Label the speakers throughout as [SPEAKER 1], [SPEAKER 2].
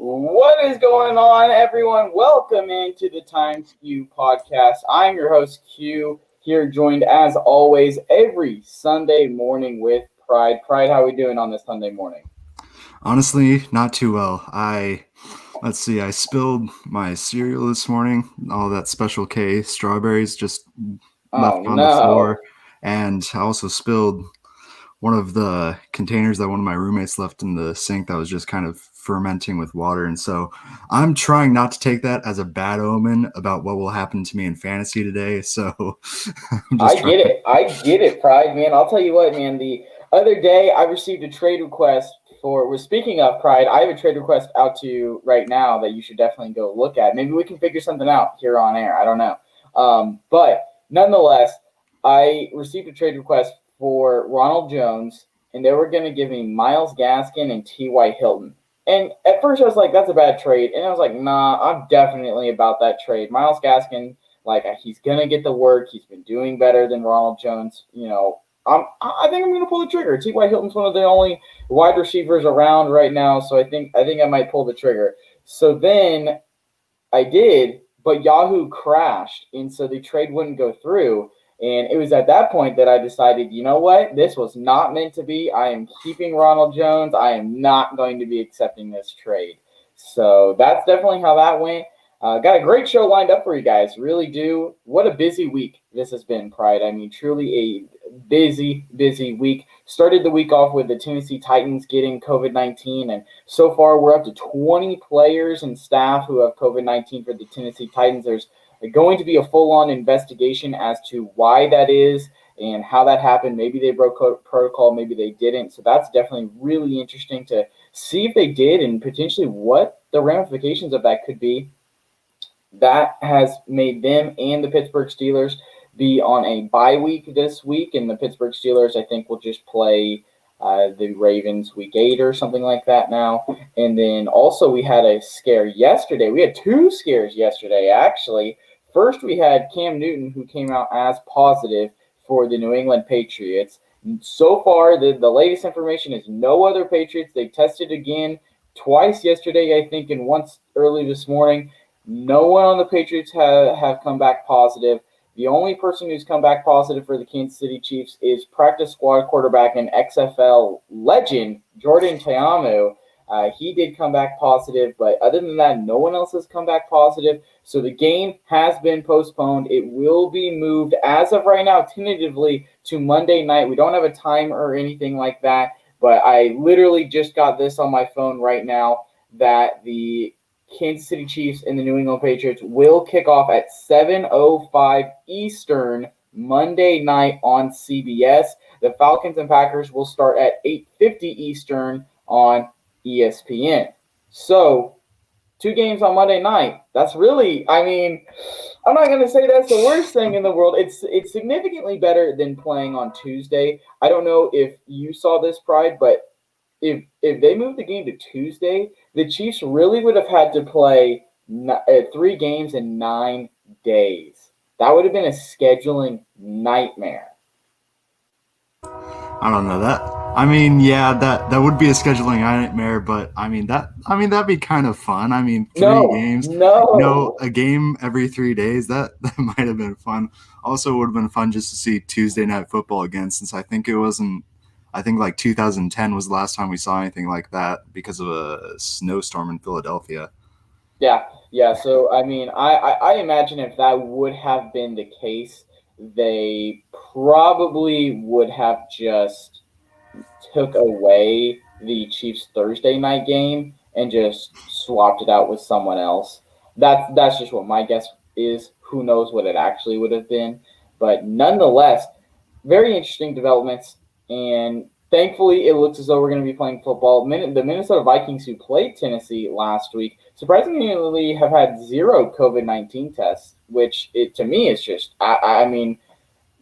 [SPEAKER 1] What is going on, everyone? Welcome into the Times Q podcast. I'm your host, Q, here joined as always every Sunday morning with Pride. Pride, how are we doing on this Sunday morning?
[SPEAKER 2] Honestly, not too well. I spilled my cereal this morning. All that Special K strawberries just
[SPEAKER 1] Oh,
[SPEAKER 2] left on the
[SPEAKER 1] no.
[SPEAKER 2] floor. And I also spilled one of the containers that one of my roommates left in the sink that was just kind of fermenting with water. And so I'm trying not to take that as a bad omen about what will happen to me in fantasy today. So I'm
[SPEAKER 1] I
[SPEAKER 2] just trying.
[SPEAKER 1] get it. I get it, Pride, man. I'll tell you what, man. The other day, I received a trade request speaking of Pride, I have a trade request out to you right now that you should definitely go look at. Maybe we can figure something out here on air. I don't know. But nonetheless, I received a trade request for Ronald Jones, and they were going to give me Myles Gaskin and T.Y. Hilton. And at first, I was like, that's a bad trade. And I was like, nah, I'm definitely about that trade. Myles Gaskin, like, he's gonna get the work. He's been doing better than Ronald Jones. I think I'm gonna pull the trigger. T.Y. Hilton's one of the only wide receivers around right now, so I think I might pull the trigger. So then I did, but Yahoo crashed, and so the trade wouldn't go through. And it was at that point that I decided, you know what? This was not meant to be. I am keeping Ronald Jones. I am not going to be accepting this trade. So that's definitely how that went. Got a great show lined up for you guys. Really do. What a busy week this has been, Pride. I mean, truly a busy, busy week. Started the week off with the Tennessee Titans getting COVID-19, and so far we're up to 20 players and staff who have COVID-19 for the Tennessee Titans. There's going to be a full-on investigation as to why that is and how that happened. Maybe they broke protocol, maybe they didn't. So that's definitely really interesting to see if they did and potentially what the ramifications of that could be. That has made them and the Pittsburgh Steelers be on a bye week this week, and the Pittsburgh Steelers, I think, will just play the Ravens week 8 or something like that now. And then also we had a scare yesterday. We had two scares yesterday, actually. First, we had Cam Newton, who came out as positive for the New England Patriots. So far, the latest information is no other Patriots. They tested again twice yesterday, I think, and once early this morning. No one on the Patriots have come back positive. The only person who's come back positive for the Kansas City Chiefs is practice squad quarterback and XFL legend Jordan Ta'amu. He did come back positive, but other than that, no one else has come back positive. So the game has been postponed. It will be moved as of right now, tentatively, to Monday night. We don't have a time or anything like that, but I literally just got this on my phone right now that the Kansas City Chiefs and the New England Patriots will kick off at 7:05 Eastern Monday night on CBS. The Falcons and Packers will start at 8:50 Eastern on ESPN. So, two games on Monday night. That's really, I mean, I'm not going to say that's the worst thing in the world. It's significantly better than playing on Tuesday. I don't know if you saw this, Pride, but if they moved the game to Tuesday, the Chiefs really would have had to play 3 games in 9 days. That would have been a scheduling nightmare.
[SPEAKER 2] I don't know that. I mean, yeah, that would be a scheduling nightmare, but that'd be kind of fun. I mean, 3 games, a game every 3 days. That might have been fun. Also, it would have been fun just to see Tuesday Night Football again, since I think it wasn't. I think like 2010 was the last time we saw anything like that because of a snowstorm in Philadelphia.
[SPEAKER 1] Yeah. So I mean, I imagine if that would have been the case, they probably would have just took away the Chiefs Thursday night game and just swapped it out with someone else. That's just what my guess is. Who knows what it actually would have been, but nonetheless, very interesting developments. And thankfully, it looks as though we're going to be playing football. The Minnesota Vikings, who played Tennessee last week, surprisingly have had 0 COVID-19 tests, which to me is just, I mean,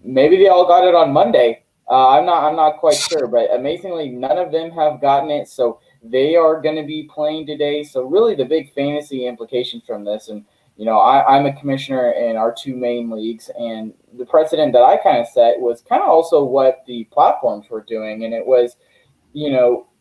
[SPEAKER 1] maybe they all got it on Monday. I'm not quite sure, but amazingly, none of them have gotten it. So they are going to be playing today. So really, the big fantasy implications from this, and I'm a commissioner in our 2 main leagues, and the precedent that I kind of set was kind of also what the platforms were doing, and it was,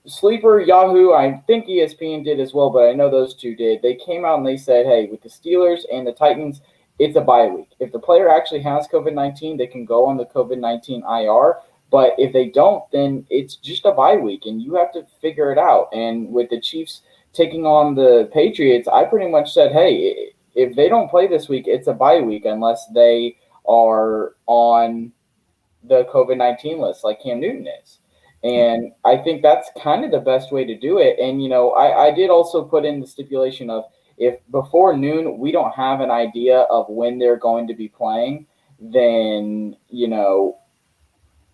[SPEAKER 1] Sleeper, Yahoo, I think ESPN did as well, but I know those two did. They came out and they said, hey, with the Steelers and the Titans, it's a bye week. If the player actually has COVID-19, they can go on the COVID-19 IR. But if they don't, then it's just a bye week, and you have to figure it out. And with the Chiefs taking on the Patriots, I pretty much said, hey, if they don't play this week, it's a bye week unless they are on the COVID-19 list like Cam Newton is. And I think that's kind of the best way to do it. And, I did also put in the stipulation of if before noon we don't have an idea of when they're going to be playing, then,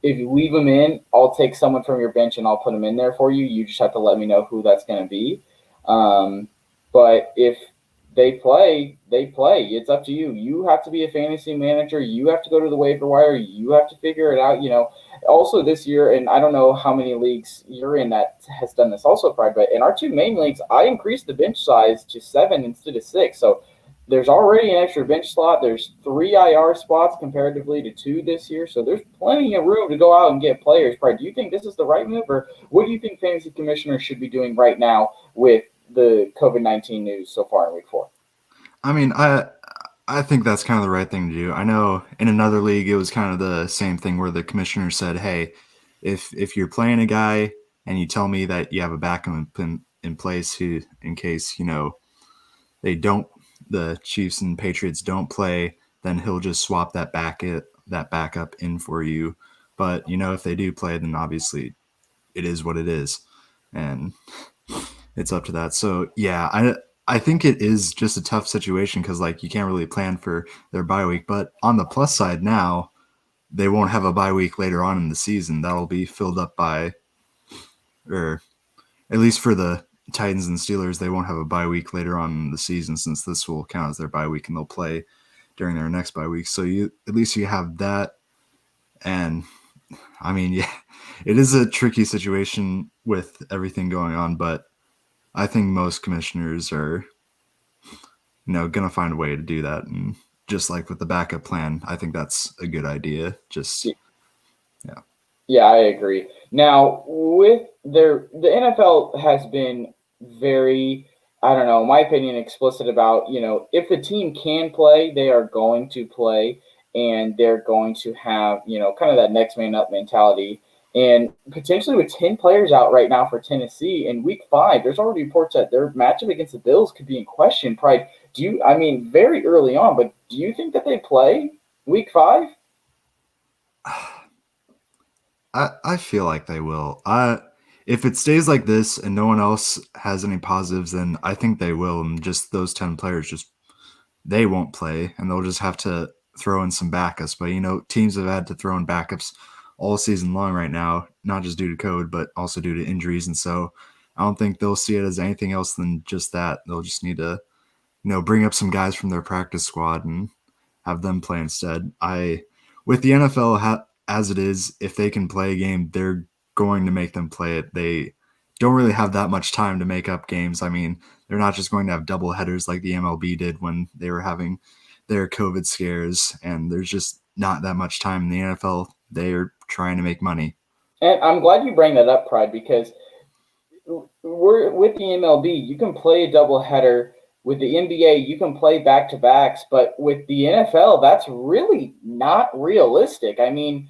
[SPEAKER 1] if you leave them in, I'll take someone from your bench and I'll put them in there for you. You just have to let me know who that's going to be. But if they play, they play. It's up to you. You have to be a fantasy manager. You have to go to the waiver wire. You have to figure it out. Also this year, and I don't know how many leagues you're in that has done this also, Pride, but in our two main leagues, I increased the bench size to 7 instead of 6. So there's already an extra bench slot. There's 3 IR spots comparatively to 2 this year. So there's plenty of room to go out and get players. Pride, do you think this is the right move, or what do you think fantasy commissioners should be doing right now with the COVID-19 news so far in week 4?
[SPEAKER 2] I mean, I think that's kind of the right thing to do. I know in another league, it was kind of the same thing where the commissioner said, hey, if you're playing a guy and you tell me that you have a backup in place who, in case, the Chiefs and Patriots don't play, then he'll just swap that backup in for you. But, if they do play, then obviously it is what it is. And it's up to that. So, yeah, I think it is just a tough situation because, you can't really plan for their bye week. But on the plus side now, they won't have a bye week later on in the season. That'll be filled up or at least for the Titans and Steelers, they won't have a bye week later on in the season since this will count as their bye week and they'll play during their next bye week. So at least you have that. And, I mean, yeah, it is a tricky situation with everything going on, but I think most commissioners are, going to find a way to do that. And just like with the backup plan, I think that's a good idea. Yeah.
[SPEAKER 1] Yeah, I agree. Now, with the NFL has been very, I don't know, in my opinion, explicit about, if the team can play, they are going to play, and they're going to have, kind of that next man up mentality. And potentially with 10 players out right now for Tennessee in week 5, there's already reports that their matchup against the Bills could be in question. Pride, very early on, but do you think that they play week 5?
[SPEAKER 2] I feel like they will. If it stays like this and no one else has any positives, then I think they will. And just those 10 players, they won't play, and they'll just have to throw in some backups. But, teams have had to throw in backups all season long right now, not just due to COVID, but also due to injuries. And so I don't think they'll see it as anything else than just that. They'll just need to, bring up some guys from their practice squad and have them play instead. With the NFL as it is, if they can play a game, they're going to make them play it. They don't really have that much time to make up games. I mean, they're not just going to have double headers like the MLB did when they were having their COVID scares, and there's just not that much time in the NFL. They are trying to make money.
[SPEAKER 1] And I'm glad you bring that up, Pride, because we're with the MLB, you can play a doubleheader. With the NBA, you can play back-to-backs, but with the NFL, that's really not realistic. I mean,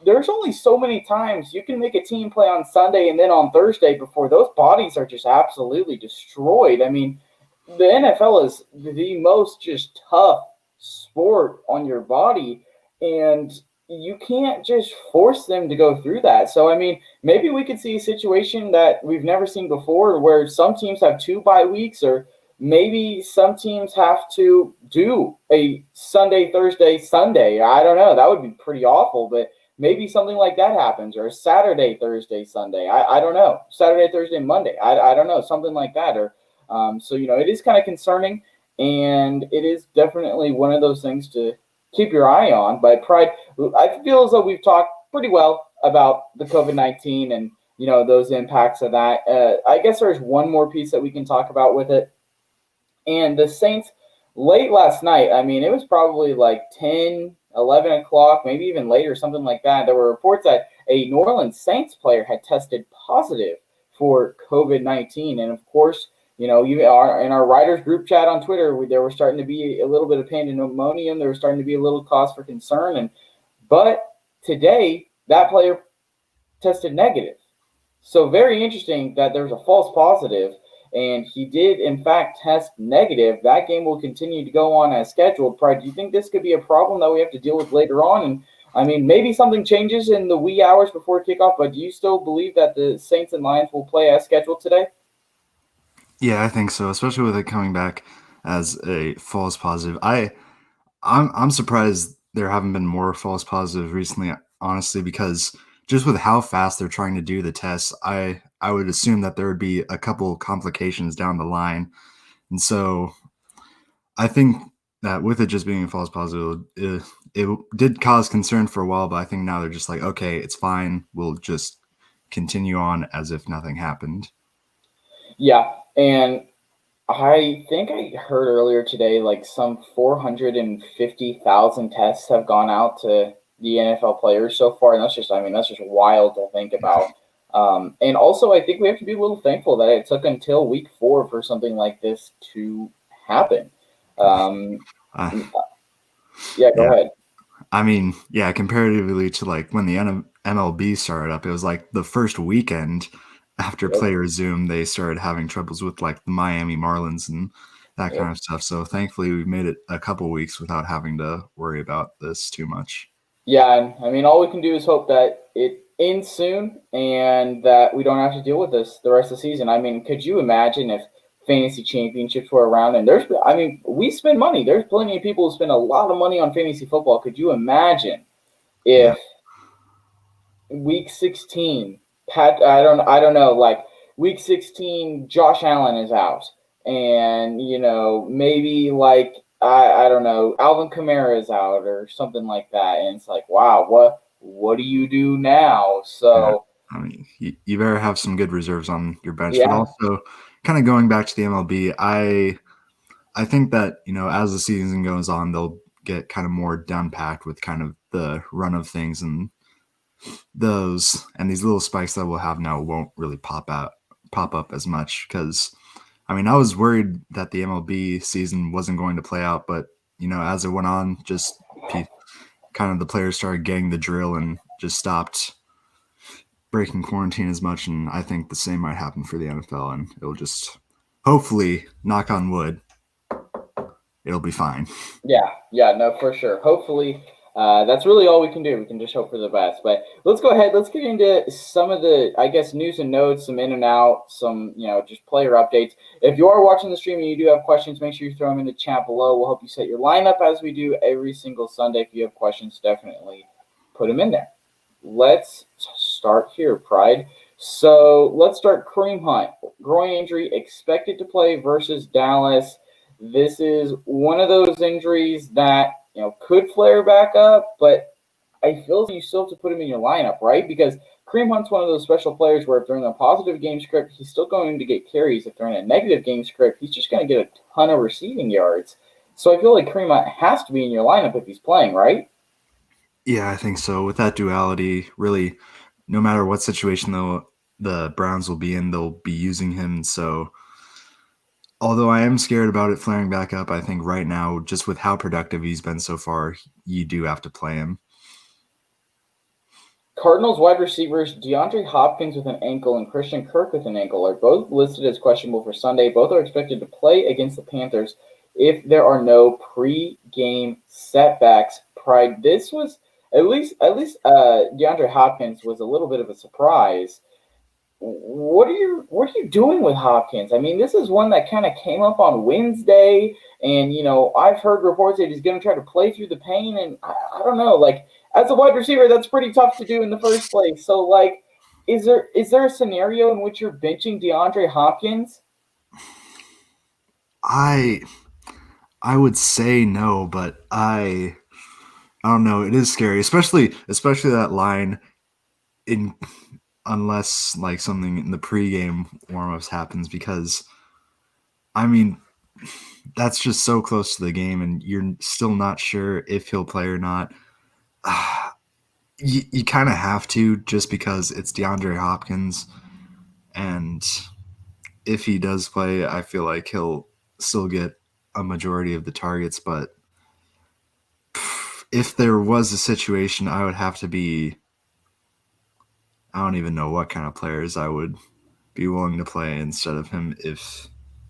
[SPEAKER 1] there's only so many times you can make a team play on Sunday and then on Thursday before those bodies are just absolutely destroyed. I mean, the NFL is the most just tough sport on your body, and you can't just force them to go through that. So, I mean, maybe we could see a situation that we've never seen before where some teams have 2 bye weeks, or maybe some teams have to do a Sunday, Thursday, Sunday. I don't know. That would be pretty awful, but maybe something like that happens, or a Saturday, Thursday, Sunday. I don't know. Saturday, Thursday, Monday. I don't know. Something like that. Or so, it is kind of concerning, and it is definitely one of those things to keep your eye on. But Pride, I feel as though we've talked pretty well about the COVID-19 and, those impacts of that. I guess there's one more piece that we can talk about with it. And the Saints, late last night, I mean, it was probably like 10, 11 o'clock, maybe even later, something like that. There were reports that a New Orleans Saints player had tested positive for COVID-19. And of course, you know, you are in our writers group chat on Twitter, there was starting to be a little bit of pandemonium. There was starting to be a little cause for concern. But today, that player tested negative. So very interesting that there's a false positive, and he did in fact test negative. That game will continue to go on as scheduled. Pride, do you think this could be a problem that we have to deal with later on? And I mean, maybe something changes in the wee hours before kickoff, but do you still believe that the Saints and Lions will play as scheduled today?
[SPEAKER 2] Yeah, I think so, especially with it coming back as a false positive. I'm surprised there haven't been more false positives recently, honestly, because just with how fast they're trying to do the tests, I would assume that there would be a couple complications down the line. And so I think that with it just being a false positive, it did cause concern for a while, but I think now they're just like, okay, it's fine. We'll just continue on as if nothing happened.
[SPEAKER 1] Yeah, and I think I heard earlier today like some 450,000 tests have gone out to the NFL players so far, and that's just wild to think about. And also, I think we have to be a little thankful that it took until week 4 for something like this to happen. Yeah, go ahead.
[SPEAKER 2] I mean, yeah, comparatively to like when the MLB started up, it was like the first weekend after play resumed, they started having troubles with like the Miami Marlins and that kind of stuff. So thankfully, we've made it a couple weeks without having to worry about this too much.
[SPEAKER 1] Yeah, and I mean, all we can do is hope that it ends soon and that we don't have to deal with this the rest of the season. I mean, could you imagine if fantasy championships were around? And we spend money. There's plenty of people who spend a lot of money on fantasy football. Could you imagine if week 16, I don't know, like week 16, Josh Allen is out, and you know maybe like I don't know, Alvin Kamara is out or something like that, and it's like, wow, what do you do now? So
[SPEAKER 2] I mean, you better have some good reserves on your bench, but also kind of going back to the MLB, I think that, you know, as the season goes on, they'll get kind of more down packed with kind of the run of things, and these little spikes that we'll have now won't really pop up as much. Because I mean, I was worried that the MLB season wasn't going to play out, but you know, as it went on, just kind of the players started getting the drill and just stopped breaking quarantine as much. And I think the same might happen for the NFL, and it'll just hopefully, knock on wood, it'll be fine.
[SPEAKER 1] Yeah, no, for sure. Hopefully. That's really all we can do. We can just hope for the best. But let's go ahead. Let's get into some of the, I guess, news and notes, some in and out, some, you know, just player updates. If you are watching the stream and you do have questions, make sure you throw them in the chat below. We'll help you set your lineup as we do every single Sunday. If you have questions, definitely put them in there. Let's start here, Pride. So let's start Kareem Hunt. Groin injury expected to play versus Dallas. This is one of those injuries that, you know, could flare back up, but I feel you still have to put him in your lineup, right? Because Kareem Hunt's one of those special players where if they're in a positive game script, he's still going to get carries. If they're in a negative game script, he's just going to get a ton of receiving yards. So I feel like Kareem Hunt has to be in your lineup if he's playing, right?
[SPEAKER 2] Yeah, I think so. With that duality, really, no matter what situation the Browns will be in, they'll be using him. So although I am scared about it flaring back up, I think right now, just with how productive he's been so far, you do have to play him.
[SPEAKER 1] Cardinals wide receivers Deandre Hopkins with an ankle and Christian Kirk with an ankle are both listed as questionable for Sunday. Both are expected to play against the Panthers if there are no pre-game setbacks. Pride, this was at least DeAndre Hopkins was a little bit of a surprise. What are you doing with Hopkins? I mean, this is one that kind of came up on Wednesday, and you know, I've heard reports that he's going to try to play through the pain, and I don't know, like as a wide receiver, that's pretty tough to do in the first place. So, like, is there a scenario in which you're benching DeAndre Hopkins?
[SPEAKER 2] I would say no, but I don't know. It is scary, especially that line unless like something in the pregame warmups happens, because I mean, that's just so close to the game and you're still not sure if he'll play or not. You kind of have to, just because it's DeAndre Hopkins And if he does play, I feel like he'll still get a majority of the targets. But if there was a situation, I would have to be – I don't even know what kind of players I would be willing to play instead of him if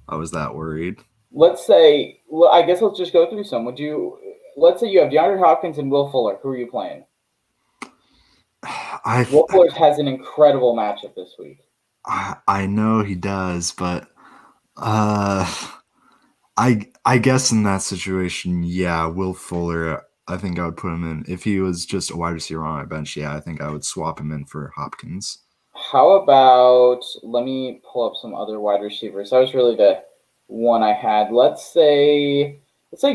[SPEAKER 2] I was that worried.
[SPEAKER 1] Let's say – well, I guess let's just go through some. Let's say you have DeAndre Hopkins and Will Fuller. Who are you playing? Will Fuller has an incredible matchup this week.
[SPEAKER 2] I know he does, but I guess in that situation, yeah, Will Fuller, I think I would put him in. If he was just a wide receiver on my bench, yeah, I think I would swap him in for Hopkins.
[SPEAKER 1] How about – let me pull up some other wide receivers. That was really the one I had. Let's say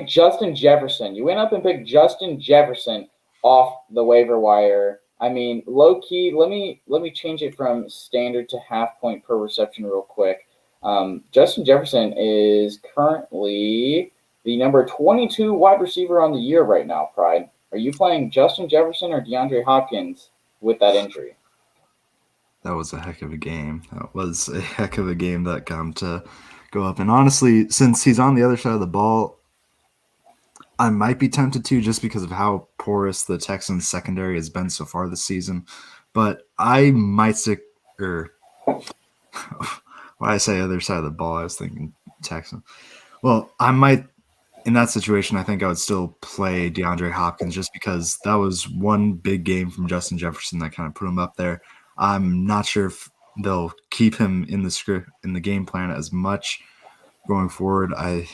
[SPEAKER 1] Justin Jefferson. You went up and picked Justin Jefferson off the waiver wire. I mean, low key. Let me change it from standard to half point per reception real quick. Justin Jefferson is currently the number 22 wide receiver on the year right now. Pride, are you playing Justin Jefferson or DeAndre Hopkins with that injury?
[SPEAKER 2] That was a heck of a game. That was a heck of a game that got him to go up. And honestly, since he's on the other side of the ball, I might be tempted to just because of how porous the Texans secondary has been so far this season. But I might stick – or when I say other side of the ball, I was thinking Texans. Well, I might – in that situation, I think I would still play DeAndre Hopkins just because that was one big game from Justin Jefferson that kind of put him up there. I'm not sure if they'll keep him in the script in the game plan as much going forward. I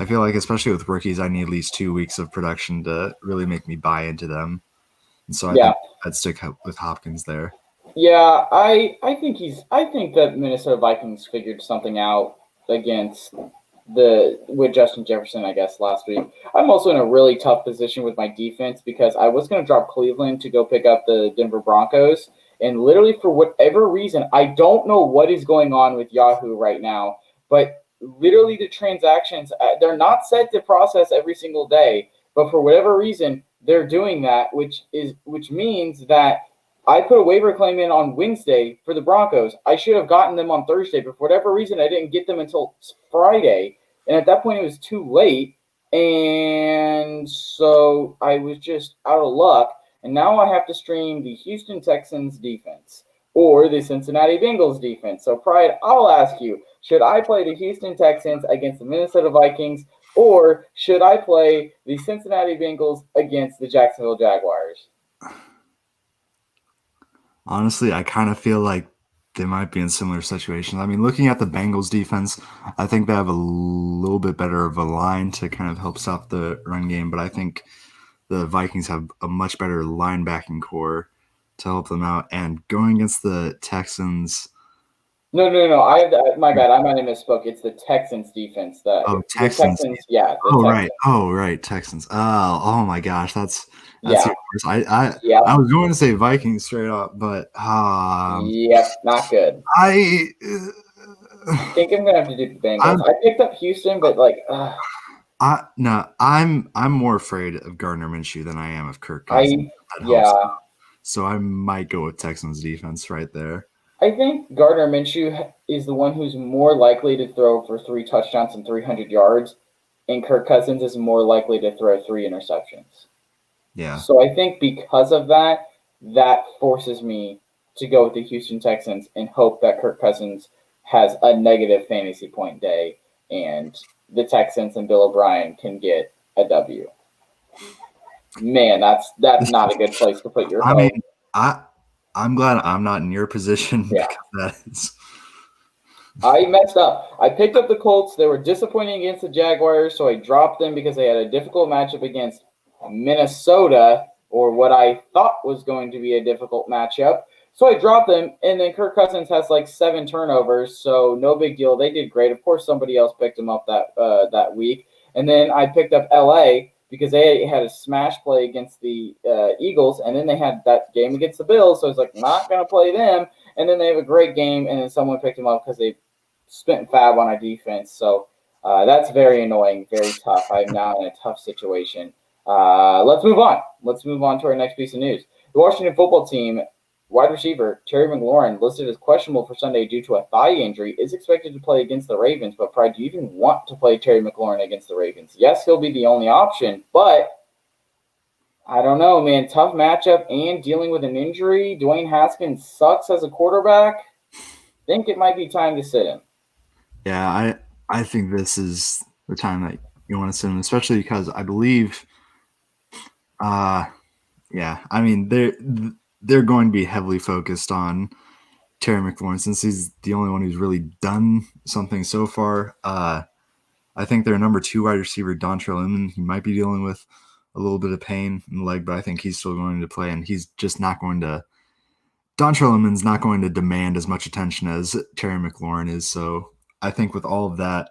[SPEAKER 2] feel like, especially with rookies, I need at least 2 weeks of production to really make me buy into them. And so I think I'd stick with Hopkins there.
[SPEAKER 1] Yeah, I think that Minnesota Vikings figured something out with Justin Jefferson, I guess, last week. I'm also in a really tough position with my defense because I was going to drop Cleveland to go pick up the Denver Broncos. And literally, for whatever reason, I don't know what is going on with Yahoo right now, but literally the transactions, they're not set to process every single day, but for whatever reason, they're doing that, which means that I put a waiver claim in on Wednesday for the Broncos. I should have gotten them on Thursday, but for whatever reason, I didn't get them until Friday, and at that point, it was too late, and so I was just out of luck, and now I have to stream the Houston Texans defense or the Cincinnati Bengals defense. So, Pride, I'll ask you, should I play the Houston Texans against the Minnesota Vikings, or should I play the Cincinnati Bengals against the Jacksonville Jaguars?
[SPEAKER 2] Honestly, I kind of feel like they might be in similar situations. I mean, looking at the Bengals defense, I think they have a little bit better of a line to kind of help stop the run game, but I think the Vikings have a much better linebacking core to help them out. And going against the Texans –
[SPEAKER 1] No. My bad. I might have misspoke. It's the Texans defense.
[SPEAKER 2] Texans.
[SPEAKER 1] Yeah.
[SPEAKER 2] Right. Oh, right. Texans. Oh my gosh. That's
[SPEAKER 1] yeah.
[SPEAKER 2] Worse. I was going to say Vikings straight up, but
[SPEAKER 1] yep, not good.
[SPEAKER 2] I
[SPEAKER 1] think I'm gonna have to do the Bengals. I picked up Houston, but
[SPEAKER 2] I'm more afraid of Gardner Minshew than I am of Kirk Cousins. So I might go with Texans defense right there.
[SPEAKER 1] I think Gardner Minshew is the one who's more likely to throw for 3 touchdowns and 300 yards, and Kirk Cousins is more likely to throw 3 interceptions.
[SPEAKER 2] Yeah.
[SPEAKER 1] So I think because of that forces me to go with the Houston Texans and hope that Kirk Cousins has a negative fantasy point day and the Texans and Bill O'Brien can get a W. Man, that's not a good place to put your hope.
[SPEAKER 2] I mean, I'm glad I'm not in your position because that is.
[SPEAKER 1] I messed up. I picked up the Colts. They were disappointing against the Jaguars, so I dropped them because they had a difficult matchup against Minnesota, or what I thought was going to be a difficult matchup. So I dropped them, and then Kirk Cousins has 7 turnovers, so no big deal. They did great. Of course, somebody else picked him up that week. And then I picked up L.A., because they had a smash play against the Eagles, and then they had that game against the Bills, so I was not going to play them. And then they have a great game, and then someone picked them up because they spent fab on our defense. So that's very annoying, very tough. I'm now in a tough situation. Let's move on. Let's move on to our next piece of news. The Washington football team Wide receiver Terry McLaurin, listed as questionable for Sunday due to a thigh injury, is expected to play against the Ravens. But, Pride, do you even want to play Terry McLaurin against the Ravens? Yes, he'll be the only option, but I don't know, man. Tough matchup and dealing with an injury. Dwayne Haskins sucks as a quarterback. Think it might be time to sit him.
[SPEAKER 2] Yeah, I think this is the time that you want to sit him, especially because I believe, yeah, I mean they're going to be heavily focused on Terry McLaurin since he's the only one who's really done something so far. I think their number 2 wide receiver, Dontrell Inman, he might be dealing with a little bit of pain in the leg, but I think he's still going to play, and he's just not going to. Dontrell Inman's not going to demand as much attention as Terry McLaurin is, so I think with all of that,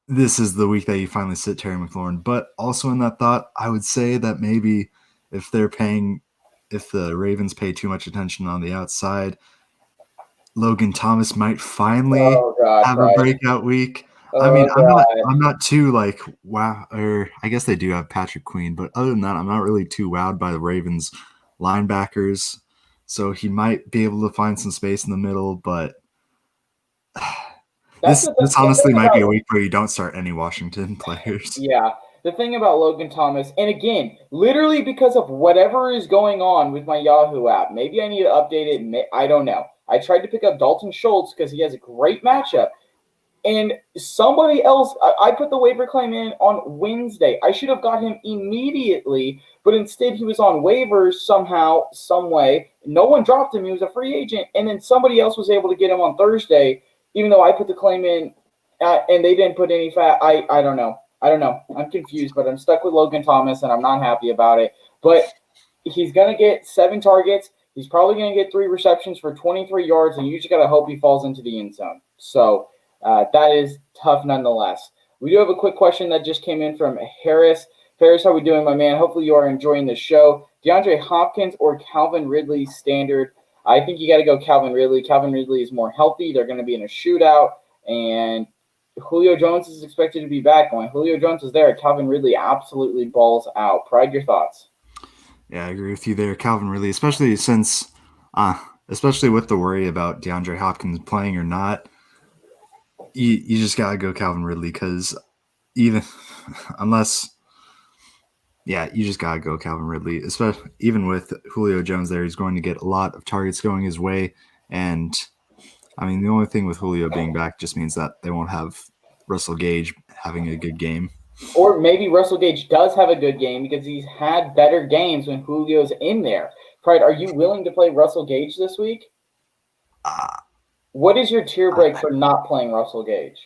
[SPEAKER 2] this is the week that you finally sit Terry McLaurin. But also in that thought, I would say that maybe if the Ravens pay too much attention on the outside, Logan Thomas might finally have a breakout week. I mean, I'm not too like wow, or I guess they do have Patrick Queen, but other than that, I'm not really too wowed by the Ravens linebackers. So he might be able to find some space in the middle, but this honestly might be a week where you don't start any Washington players.
[SPEAKER 1] Yeah. The thing about Logan Thomas, and again, literally because of whatever is going on with my Yahoo app, maybe I need to update it. I don't know. I tried to pick up Dalton Schultz because he has a great matchup. And somebody else, I put the waiver claim in on Wednesday. I should have got him immediately, but instead he was on waivers somehow, some way. No one dropped him. He was a free agent. And then somebody else was able to get him on Thursday, even though I put the claim in and they didn't put any fat. I don't know. I'm confused, but I'm stuck with Logan Thomas, and I'm not happy about it. But he's going to get 7 targets. He's probably going to get 3 receptions for 23 yards, and you just got to hope he falls into the end zone. So that is tough nonetheless. We do have a quick question that just came in from Harris. Harris, how are we doing, my man? Hopefully you are enjoying the show. DeAndre Hopkins or Calvin Ridley standard? I think you got to go Calvin Ridley. Calvin Ridley is more healthy. They're going to be in a shootout, and Julio Jones is expected to be back. When Julio Jones is there, Calvin Ridley absolutely balls out. Pride, your thoughts?
[SPEAKER 2] Yeah, I agree with you there, Calvin Ridley, especially with the worry about DeAndre Hopkins playing or not. You just gotta go Calvin Ridley because you just gotta go Calvin Ridley. Especially even with Julio Jones there, he's going to get a lot of targets going his way, and I mean, the only thing with Julio being back just means that they won't have Russell Gage having a good game.
[SPEAKER 1] Or maybe Russell Gage does have a good game because he's had better games when Julio's in there. Pride, are you willing to play Russell Gage this week? What is your tier break for not playing Russell Gage?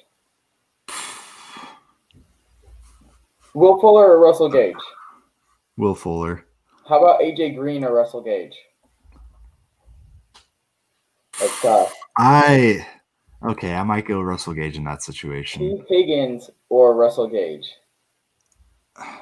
[SPEAKER 1] Will Fuller or Russell Gage?
[SPEAKER 2] Will Fuller.
[SPEAKER 1] How about AJ Green or Russell Gage? That's tough.
[SPEAKER 2] I might go Russell Gage in that situation.
[SPEAKER 1] T. Higgins or Russell Gage?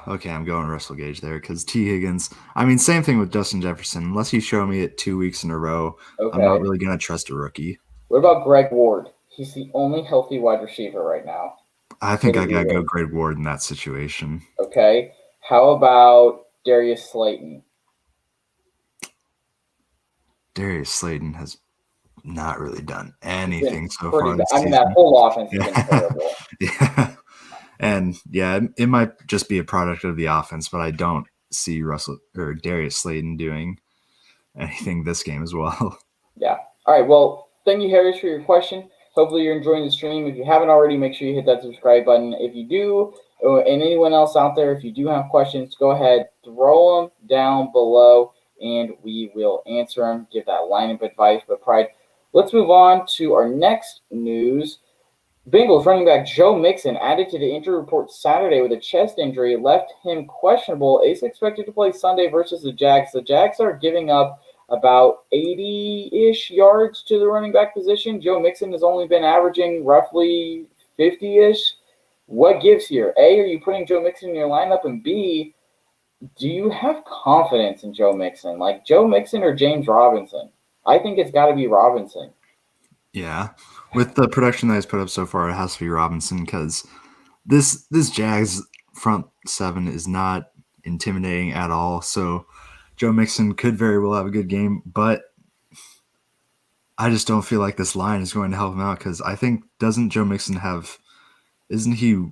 [SPEAKER 2] Okay, I'm going Russell Gage there because T. Higgins, I mean, same thing with Justin Jefferson. Unless you show me it 2 weeks in a row, I'm not really going to trust a rookie.
[SPEAKER 1] What about Greg Ward? He's the only healthy wide receiver right now.
[SPEAKER 2] I think I got to go Greg Ward in that situation.
[SPEAKER 1] Okay. How about Darius Slayton?
[SPEAKER 2] Darius Slayton has not really done anything so far this
[SPEAKER 1] season. That whole offense has been terrible.
[SPEAKER 2] Yeah. And yeah, it might just be a product of the offense, but I don't see Darius Slayton doing anything this game as well.
[SPEAKER 1] Yeah. All right. Well, thank you, Harris, for your question. Hopefully you're enjoying the stream. If you haven't already, make sure you hit that subscribe button. If you do, and anyone else out there, if you do have questions, go ahead, throw them down below, and we will answer them, give that lineup advice. But Pride, let's move on to our next news. Bengals running back Joe Mixon added to the injury report Saturday with a chest injury, left him questionable. Is expected to play Sunday versus the Jags. The Jags are giving up about 80-ish yards to the running back position. Joe Mixon has only been averaging roughly 50-ish. What gives here? A, are you putting Joe Mixon in your lineup? And B, do you have confidence in Joe Mixon? Like Joe Mixon or James Robinson? I think it's got to be Robinson.
[SPEAKER 2] Yeah. With the production that he's put up so far, it has to be Robinson because this Jags front seven is not intimidating at all. So Joe Mixon could very well have a good game, but I just don't feel like this line is going to help him out because I think doesn't Joe Mixon isn't he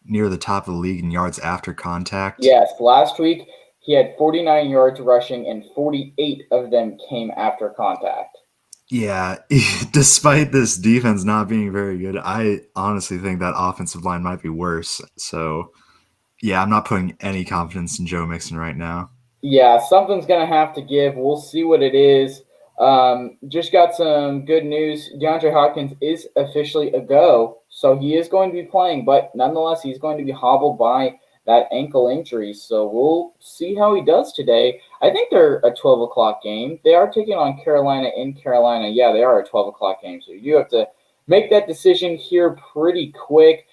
[SPEAKER 2] near the top of the league in yards after contact?
[SPEAKER 1] Yes, last week he had 49 yards rushing and 48 of them came after contact.
[SPEAKER 2] Yeah, despite this defense not being very good, I honestly think that offensive line might be worse. So, yeah, I'm not putting any confidence in Joe Mixon right now.
[SPEAKER 1] Yeah, something's going to have to give. We'll see what it is. Just got some good news. Deandre Hopkins is officially a go, so he is going to be playing, but nonetheless, he's going to be hobbled by that ankle injury. So we'll see how he does today. I think they're a 12 o'clock game. They are taking on Carolina in Carolina. Yeah, they are a 12 o'clock game, so you have to make that decision here pretty quick.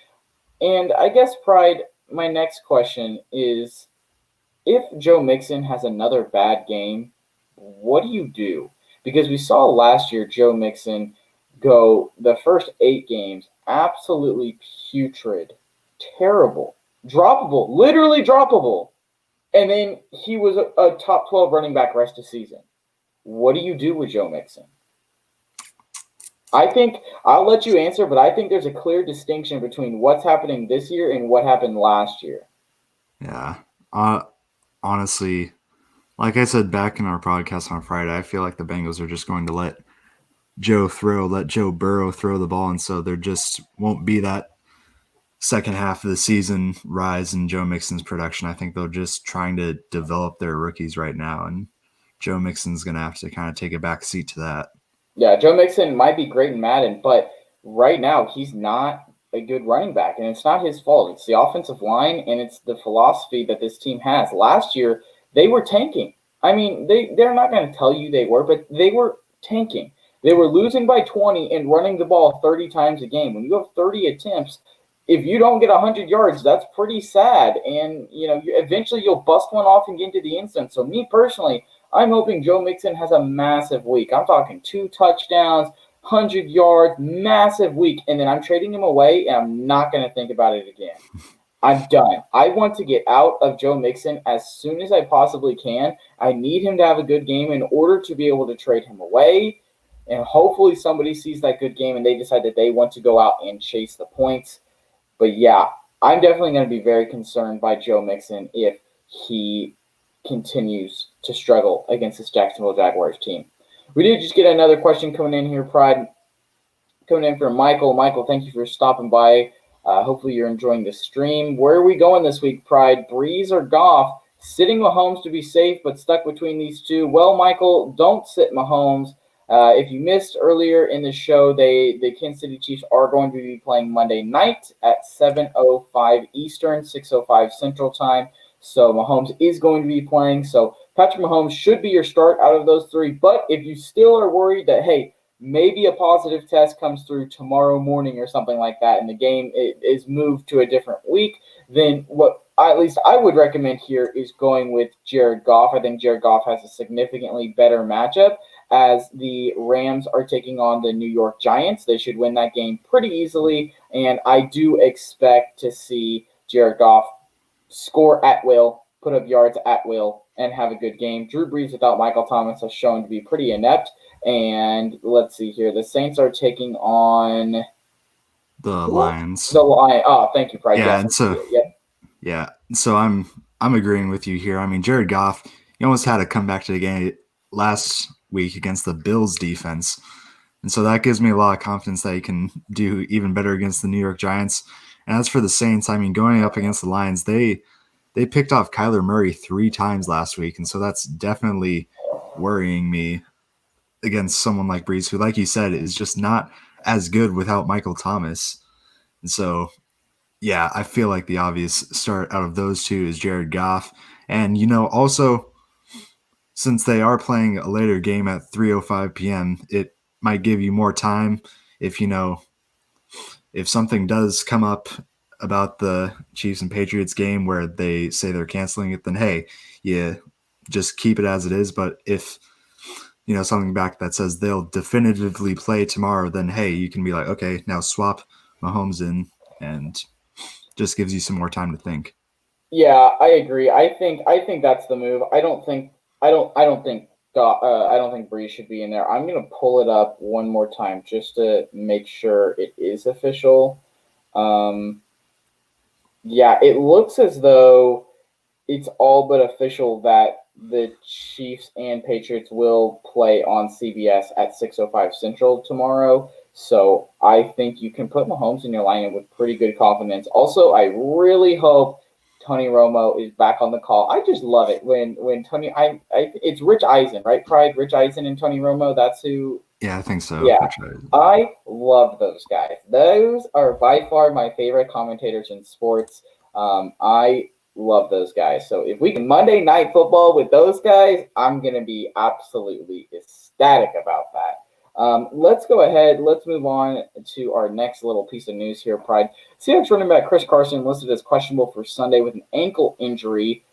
[SPEAKER 1] And I guess, Pride, my next question is, if Joe Mixon has another bad game, what do you do? Because we saw last year Joe Mixon go the first 8 games absolutely putrid, terrible, droppable, literally droppable. And then he was a top 12 running back rest of season. What do you do with Joe Mixon? I think I'll let you answer, but I think there's a clear distinction between what's happening this year and what happened last year.
[SPEAKER 2] Yeah. Honestly, like I said back in our podcast on Friday, I feel like the Bengals are just going to let Joe Burrow throw the ball, and so there just won't be that second half of the season rise in Joe Mixon's production. I think they're just trying to develop their rookies right now, and Joe Mixon's going to have to kind of take a back seat to that.
[SPEAKER 1] Yeah, Joe Mixon might be great in Madden, but right now he's not a good running back, and it's not his fault. It's the offensive line, and it's the philosophy that this team has. Last year, they were tanking. I mean, they're not going to tell you they were, but they were tanking. They were losing by 20 and running the ball 30 times a game. When you have 30 attempts, if you don't get 100 yards, that's pretty sad. And, eventually you'll bust one off and get into the end zone. So me personally, I'm hoping Joe Mixon has a massive week. I'm talking 2 touchdowns, 100 yards, massive week. And then I'm trading him away, and I'm not going to think about it again. I'm done. I want to get out of Joe Mixon as soon as I possibly can. I need him to have a good game in order to be able to trade him away. And hopefully somebody sees that good game and they decide that they want to go out and chase the points. But yeah, I'm definitely going to be very concerned by Joe Mixon if he continues to struggle against this Jacksonville Jaguars team. We did just get another question coming in here, Pride. Coming in from Michael. Michael, thank you for stopping by. Hopefully you're enjoying the stream. Where are we going this week, Pride? Breeze or Goff? Sitting Mahomes to be safe, but stuck between these two. Well, Michael, don't sit Mahomes. If you missed earlier in the show, the Kansas City Chiefs are going to be playing Monday night at 7:05 Eastern, 6:05 Central Time. So Mahomes is going to be playing. So Patrick Mahomes should be your start out of those 3. But if you still are worried that, hey, maybe a positive test comes through tomorrow morning or something like that, and the game is moved to a different week, then what at least I would recommend here is going with Jared Goff. I think Jared Goff has a significantly better matchup as the Rams are taking on the New York Giants. They should win that game pretty easily, and I do expect to see Jared Goff score at will, put up yards at will, and have a good game. Drew Brees without Michael Thomas has shown to be pretty inept. And let's see here. The Saints are taking on
[SPEAKER 2] the Lions.
[SPEAKER 1] The Lions. Oh, thank you, Pride.
[SPEAKER 2] Yeah, yes, and so yeah, so I'm agreeing with you here. I mean, Jared Goff, he almost had to come back to the game last week against the Bills defense, and so that gives me a lot of confidence that he can do even better against the New York Giants. And as for the Saints, I mean, going up against the Lions, they picked off Kyler Murray 3 times last week, and so that's definitely worrying me against someone like Brees, who, like you said, is just not as good without Michael Thomas. And so, yeah, I feel like the obvious start out of those two is Jared Goff. And, also, since they are playing a later game at 3:05 p.m., it might give you more time if something does come up about the Chiefs and Patriots game where they say they're canceling it, then, hey, yeah, just keep it as it is. But if something back that says they'll definitively play tomorrow, then, hey, you can be like, okay, now swap Mahomes in, and just gives you some more time to think.
[SPEAKER 1] Yeah, I agree. I think that's the move. I don't think I don't think Breeze should be in there. I'm going to pull it up one more time just to make sure it is official. Yeah, it looks as though it's all but official that the Chiefs and Patriots will play on CBS at 6:05 Central tomorrow. So I think you can put Mahomes in your lineup with pretty good confidence. Also, I really hope Tony Romo is back on the call. I just love it when Tony. It's Rich Eisen, right? Pride, Rich Eisen, and Tony Romo. That's who.
[SPEAKER 2] Yeah, I think so.
[SPEAKER 1] Yeah, I love those guys. Those are by far my favorite commentators in sports. I love those guys. So if we can Monday Night Football with those guys, I'm going to be absolutely ecstatic about that. Let's go ahead. Let's move on to our next little piece of news here, Pride. Seahawks running back Chris Carson listed as questionable for Sunday with an ankle injury.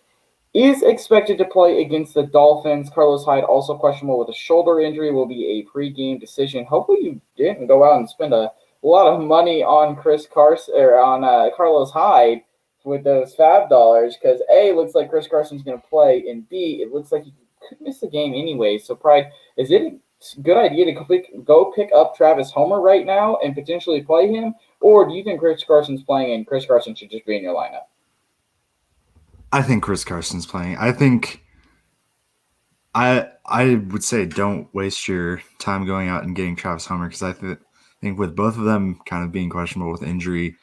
[SPEAKER 1] Is expected to play against the Dolphins. Carlos Hyde also questionable with a shoulder injury. Will be a pregame decision. Hopefully you didn't go out and spend a lot of money on Chris Carson or on Carlos Hyde with those fab dollars, because A, it looks like Chris Carson's going to play, and B, it looks like he could miss the game anyway. So, Pride, is it a good idea to go pick up Travis Homer right now and potentially play him, or do you think Chris Carson's playing and Chris Carson should just be in your lineup?
[SPEAKER 2] I think Chris Carson's playing. I think I would say don't waste your time going out and getting Travis Homer, because I think with both of them kind of being questionable with injury,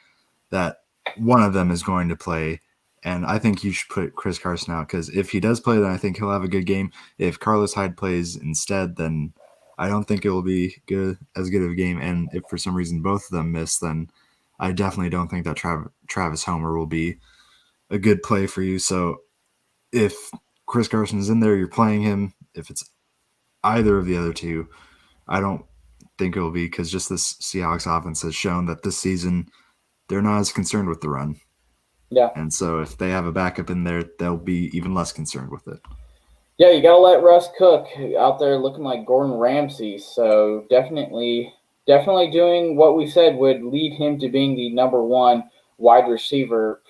[SPEAKER 2] that one of them is going to play. And I think you should put Chris Carson out, because if he does play, then I think he'll have a good game. If Carlos Hyde plays instead, then I don't think it will be as good of a game. And if for some reason both of them miss, then I definitely don't think that Travis Homer will be a good play for you. So if Chris Carson is in there, you're playing him. If it's either of the other two, I don't think it will be, because just this Seahawks offense has shown that this season they're not as concerned with the run.
[SPEAKER 1] Yeah.
[SPEAKER 2] And so if they have a backup in there, they'll be even less concerned with it.
[SPEAKER 1] Yeah, you got to let Russ cook out there looking like Gordon Ramsay. So definitely doing what we said would lead him to being the number one number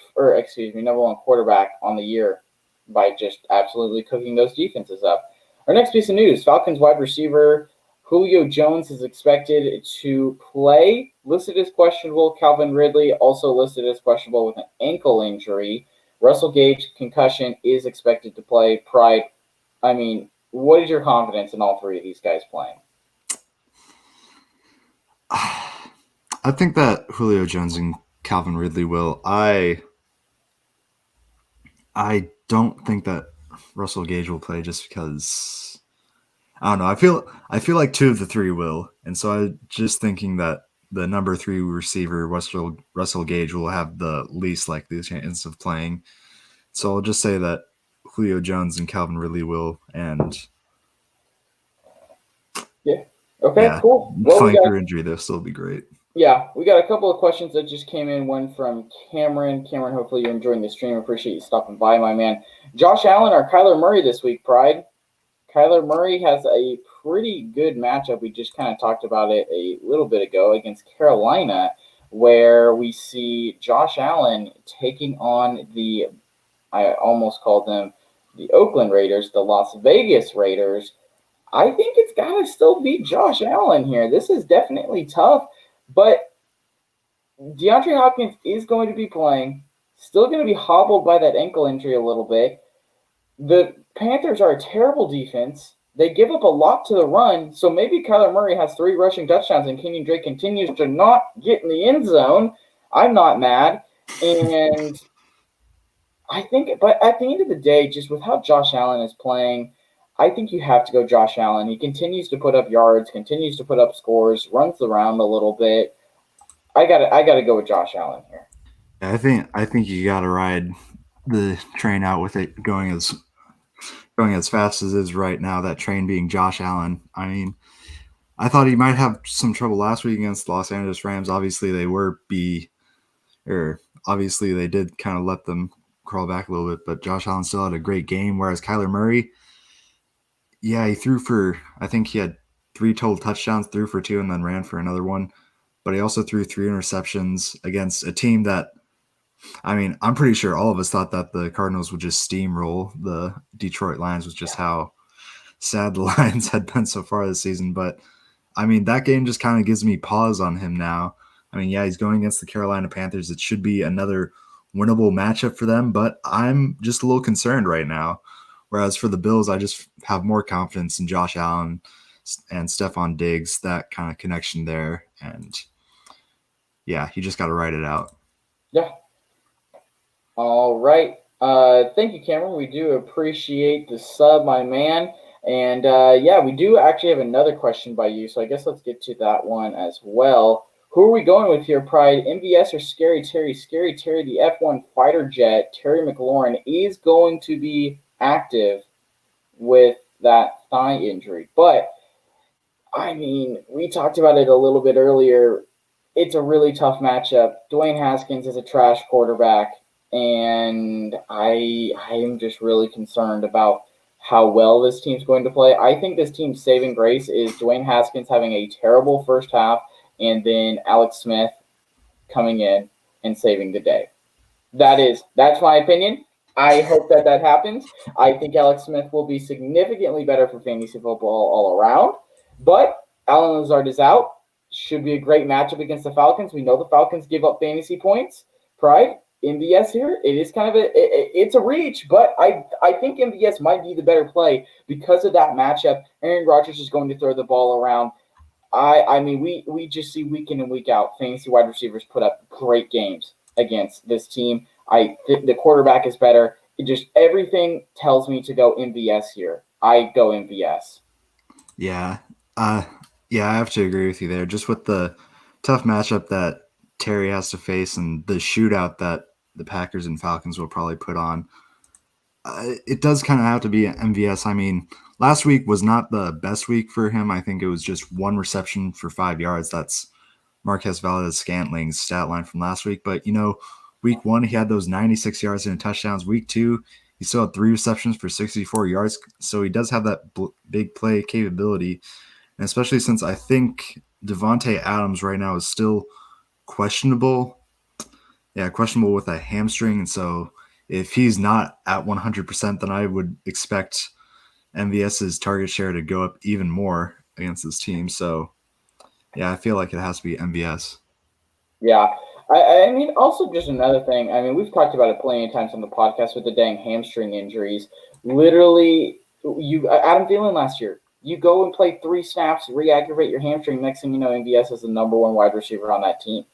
[SPEAKER 1] one quarterback on the year by just absolutely cooking those defenses up. Our next piece of news, Falcons wide receiver Julio Jones is expected to play, listed as questionable. Calvin Ridley also listed as questionable with an ankle injury. Russell Gage, concussion, is expected to play. Pride, I mean, what is your confidence in all three of these guys playing?
[SPEAKER 2] I think that Julio Jones and Calvin Ridley will. I don't think that Russell Gage will play, just because I don't know. I feel like two of the three will, and so I'm just thinking that the number 3 receiver Russell Gage will have the least likely chance of playing. So I'll just say that Julio Jones and Calvin Ridley will, and
[SPEAKER 1] cool.
[SPEAKER 2] Playing through injury, they'll still be great.
[SPEAKER 1] Yeah, we got a couple of questions that just came in. One from Cameron. Cameron, hopefully you're enjoying the stream. Appreciate you stopping by, my man. Josh Allen or Kyler Murray this week, Pride? Kyler Murray has a pretty good matchup. We just kind of talked about it a little bit ago against Carolina, where we see Josh Allen taking on I almost called them the Oakland Raiders, the Las Vegas Raiders. I think it's got to still be Josh Allen here. This is definitely tough. But Deandre Hopkins is going to be playing, still going to be hobbled by that ankle injury a little bit. The Panthers are a terrible defense. They give up a lot to the run, so maybe Kyler Murray has 3 rushing touchdowns and Kenyon Drake continues to not get in the end zone. I'm not mad. And but at the end of the day, just with how Josh Allen is playing, I think you have to go Josh Allen. He continues to put up yards, continues to put up scores, runs around a little bit. I gotta go with Josh Allen here.
[SPEAKER 2] I think you gotta ride the train out with it going as fast as it is right now. That train being Josh Allen. I mean, I thought he might have some trouble last week against the Los Angeles Rams. Obviously, they did kind of let them crawl back a little bit, but Josh Allen still had a great game. Whereas Kyler Murray, yeah, he threw for, I think he had 3 total touchdowns, threw for 2, and then ran for another one. But he also threw 3 interceptions against a team that, I mean, I'm pretty sure all of us thought that the Cardinals would just steamroll the Detroit Lions, with just how sad the Lions had been so far this season. But, I mean, that game just kind of gives me pause on him now. I mean, yeah, he's going against the Carolina Panthers. It should be another winnable matchup for them, but I'm just a little concerned right now. Whereas for the Bills, I just have more confidence in Josh Allen and Stephon Diggs, that kind of connection there. And, yeah, you just got to write it out.
[SPEAKER 1] Yeah. All right. Thank you, Cameron. We do appreciate the sub, my man. And, yeah, we do actually have another question by you, so I guess let's get to that one as well. Who are we going with here, Pride? MVS or Scary Terry? Scary Terry, the F1 fighter jet, Terry McLaurin, is going to be active with that thigh injury. But, I mean, we talked about it a little bit earlier. It's a really tough matchup. Dwayne Haskins is a trash quarterback, and I am just really concerned about how well this team's going to play. I think this team's saving grace is Dwayne Haskins having a terrible first half and then Alex Smith coming in and saving the day. That's my opinion. I hope that happens. I think Alex Smith will be significantly better for fantasy football all around. But Allen Lazard is out. Should be a great matchup against the Falcons. We know the Falcons give up fantasy points. Pride, MVS here. It is kind of it's a reach, but I think MVS might be the better play because of that matchup. Aaron Rodgers is going to throw the ball around. I mean, we just see week in and week out fantasy wide receivers put up great games against this team. The quarterback is better. It just everything tells me to go MVS here. I go MVS.
[SPEAKER 2] Yeah. Yeah, I have to agree with you there. Just with the tough matchup that Terry has to face and the shootout that the Packers and Falcons will probably put on, it does kind of have to be MVS. I mean, last week was not the best week for him. I think it was just one reception for 5 yards. That's Marquez Valdes-Scantling's stat line from last week. But, week 1, he had those 96 yards and touchdowns. Week 2, he still had 3 receptions for 64 yards. So he does have that big play capability. And especially since I think Devontae Adams right now is still questionable. Yeah, questionable with a hamstring. And so if he's not at 100%, then I would expect MVS's target share to go up even more against this team. So, yeah, I feel like it has to be MVS.
[SPEAKER 1] Yeah. I mean, also just another thing. I mean, we've talked about it plenty of times on the podcast with the dang hamstring injuries. Literally, Adam Thielen last year, you go and play 3 snaps, re-aggravate your hamstring. Next thing you know, MVS is the number 1 wide receiver on that team.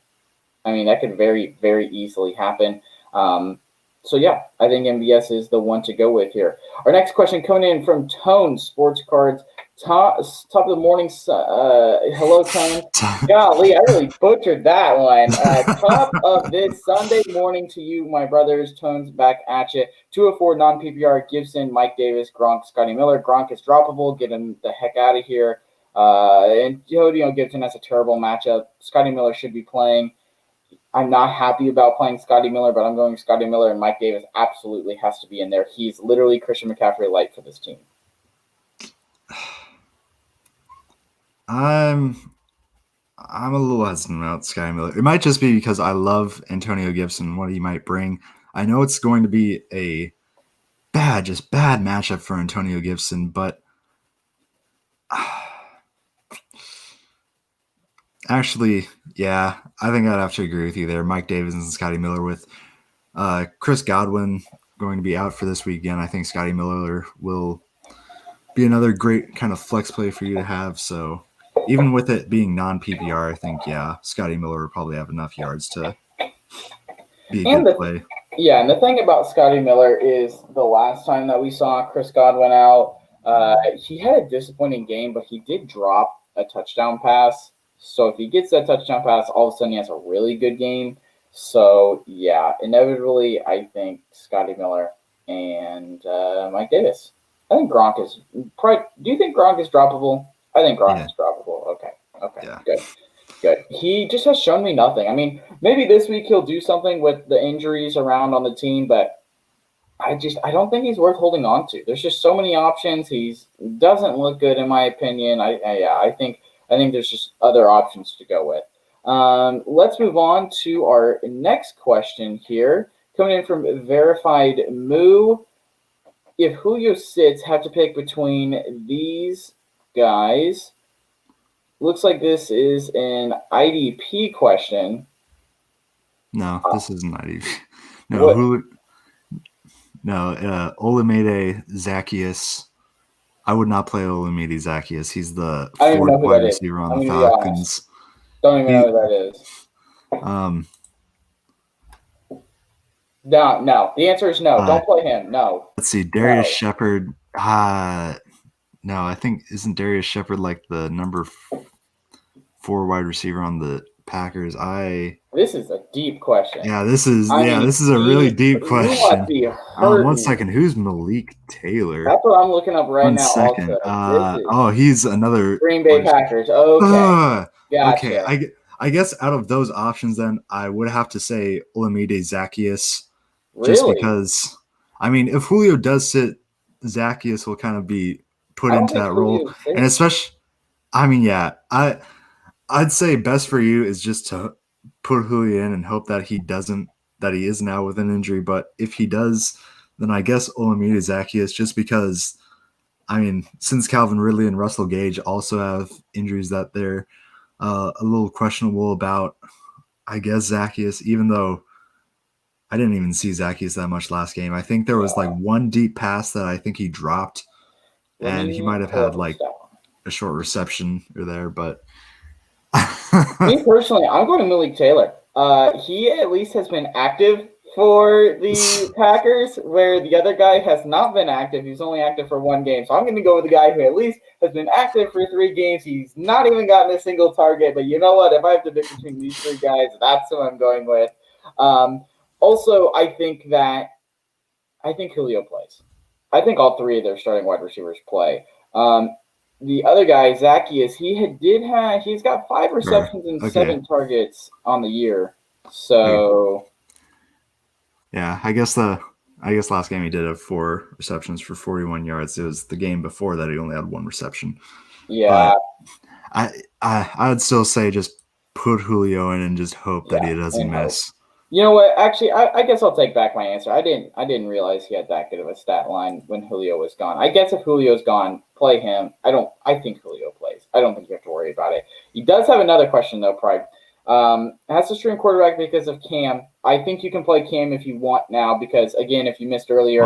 [SPEAKER 1] I mean, that could very, very easily happen. So, yeah, I think MVS is the one to go with here. Our next question coming in from Tone Sports Cards. Top of the morning. Hello, Tone. Golly, I really butchered that one. Top of this Sunday morning to you, my brothers. Tone's back at you. 204 non-PPR, Gibson, Mike Davis, Gronk, Scotty Miller. Gronk is droppable. Get him the heck out of here. And Gibson has a terrible matchup. Scotty Miller should be playing. I'm not happy about playing Scotty Miller, but I'm going Scotty Miller, and Mike Davis absolutely has to be in there. He's literally Christian McCaffrey light for this team.
[SPEAKER 2] I'm a little hesitant about Scotty Miller. It might just be because I love Antonio Gibson, what he might bring. I know it's going to be a bad matchup for Antonio Gibson, but actually, yeah, I think I'd have to agree with you there. Mike Davis and Scotty Miller with Chris Godwin going to be out for this weekend. I think Scotty Miller will be another great kind of flex play for you to have. So even with it being non-PPR, I think, yeah, Scotty Miller will probably have enough yards to be a good play.
[SPEAKER 1] Yeah, and the thing about Scotty Miller is the last time that we saw Chris Godwin out, he had a disappointing game, but he did drop a touchdown pass. So if he gets that touchdown pass, all of a sudden he has a really good game. So, yeah, inevitably, I think Scotty Miller and Mike Davis. I think Gronk is – do you think Gronk is droppable? I think Gronk is droppable. Okay, yeah. Good. He just has shown me nothing. I mean, maybe this week he'll do something with the injuries around on the team, but I don't think he's worth holding on to. There's just so many options. He doesn't look good in my opinion. I think there's just other options to go with. Let's move on to our next question here. Coming in from Verified Moo. if Julio sits, have to pick between these guys. Looks like this is an IDP question.
[SPEAKER 2] No, this isn't IDP. No, Olamide Zaccheaus. I would not play Olamide Zaccheaus. He's the fourth wide receiver on the Falcons.
[SPEAKER 1] Don't even know who that is. No. The answer is no. Don't play him. No.
[SPEAKER 2] Let's see. Darius Shepard. No, I think isn't Darius Shepard like the number 4 wide receiver on the Packers?
[SPEAKER 1] This is a deep question.
[SPEAKER 2] Yeah, this is a really deep question. One second. Who's Malik Taylor?
[SPEAKER 1] That's what I'm looking up right now.
[SPEAKER 2] 1 second. He's another
[SPEAKER 1] Green Bay Packers. Okay.
[SPEAKER 2] Gotcha. Okay. I guess out of those options, then I would have to say Olamide Zaccheaus.
[SPEAKER 1] Really?
[SPEAKER 2] Just because, I mean, if Julio does sit, Zaccheaus will kind of be put into that role, and especially, I mean, yeah, I'd say best for you is just to put Julio in and hope that he isn't out with an injury. But if he does, then I guess Olamide Zaccheaus, just because, I mean, since Calvin Ridley and Russell Gage also have injuries that they're a little questionable about, I guess Zaccheaus, even though I didn't even see Zaccheaus that much last game. I think there was like one deep pass that I think he dropped, and he might have had like a short reception or there. But
[SPEAKER 1] me personally, I'm going to Malik Taylor. He at least has been active for the Packers, where the other guy has not been active. He's only active for 1 game. So I'm going to go with the guy who at least has been active for 3 games. He's not even gotten a single target. But you know what? If I have to pick between these 3 guys, that's who I'm going with. Also, I think Julio plays. I think all 3 of their starting wide receivers play. The other guy, Zaccheaus, he's got 5 receptions and 7 targets on the year. So
[SPEAKER 2] yeah, I guess last game he did have 4 receptions for 41 yards. It was the game before that he only had 1 reception.
[SPEAKER 1] Yeah.
[SPEAKER 2] But I'd still say just put Julio in and just hope that he doesn't miss.
[SPEAKER 1] You know what? Actually, I guess I'll take back my answer. I didn't realize he had that good of a stat line when Julio was gone. I guess if Julio's gone, play him. I think Julio plays. I don't think you have to worry about it. He does have another question though, Pride. Has to stream quarterback because of Cam. I think you can play Cam if you want now, because again, if you missed earlier,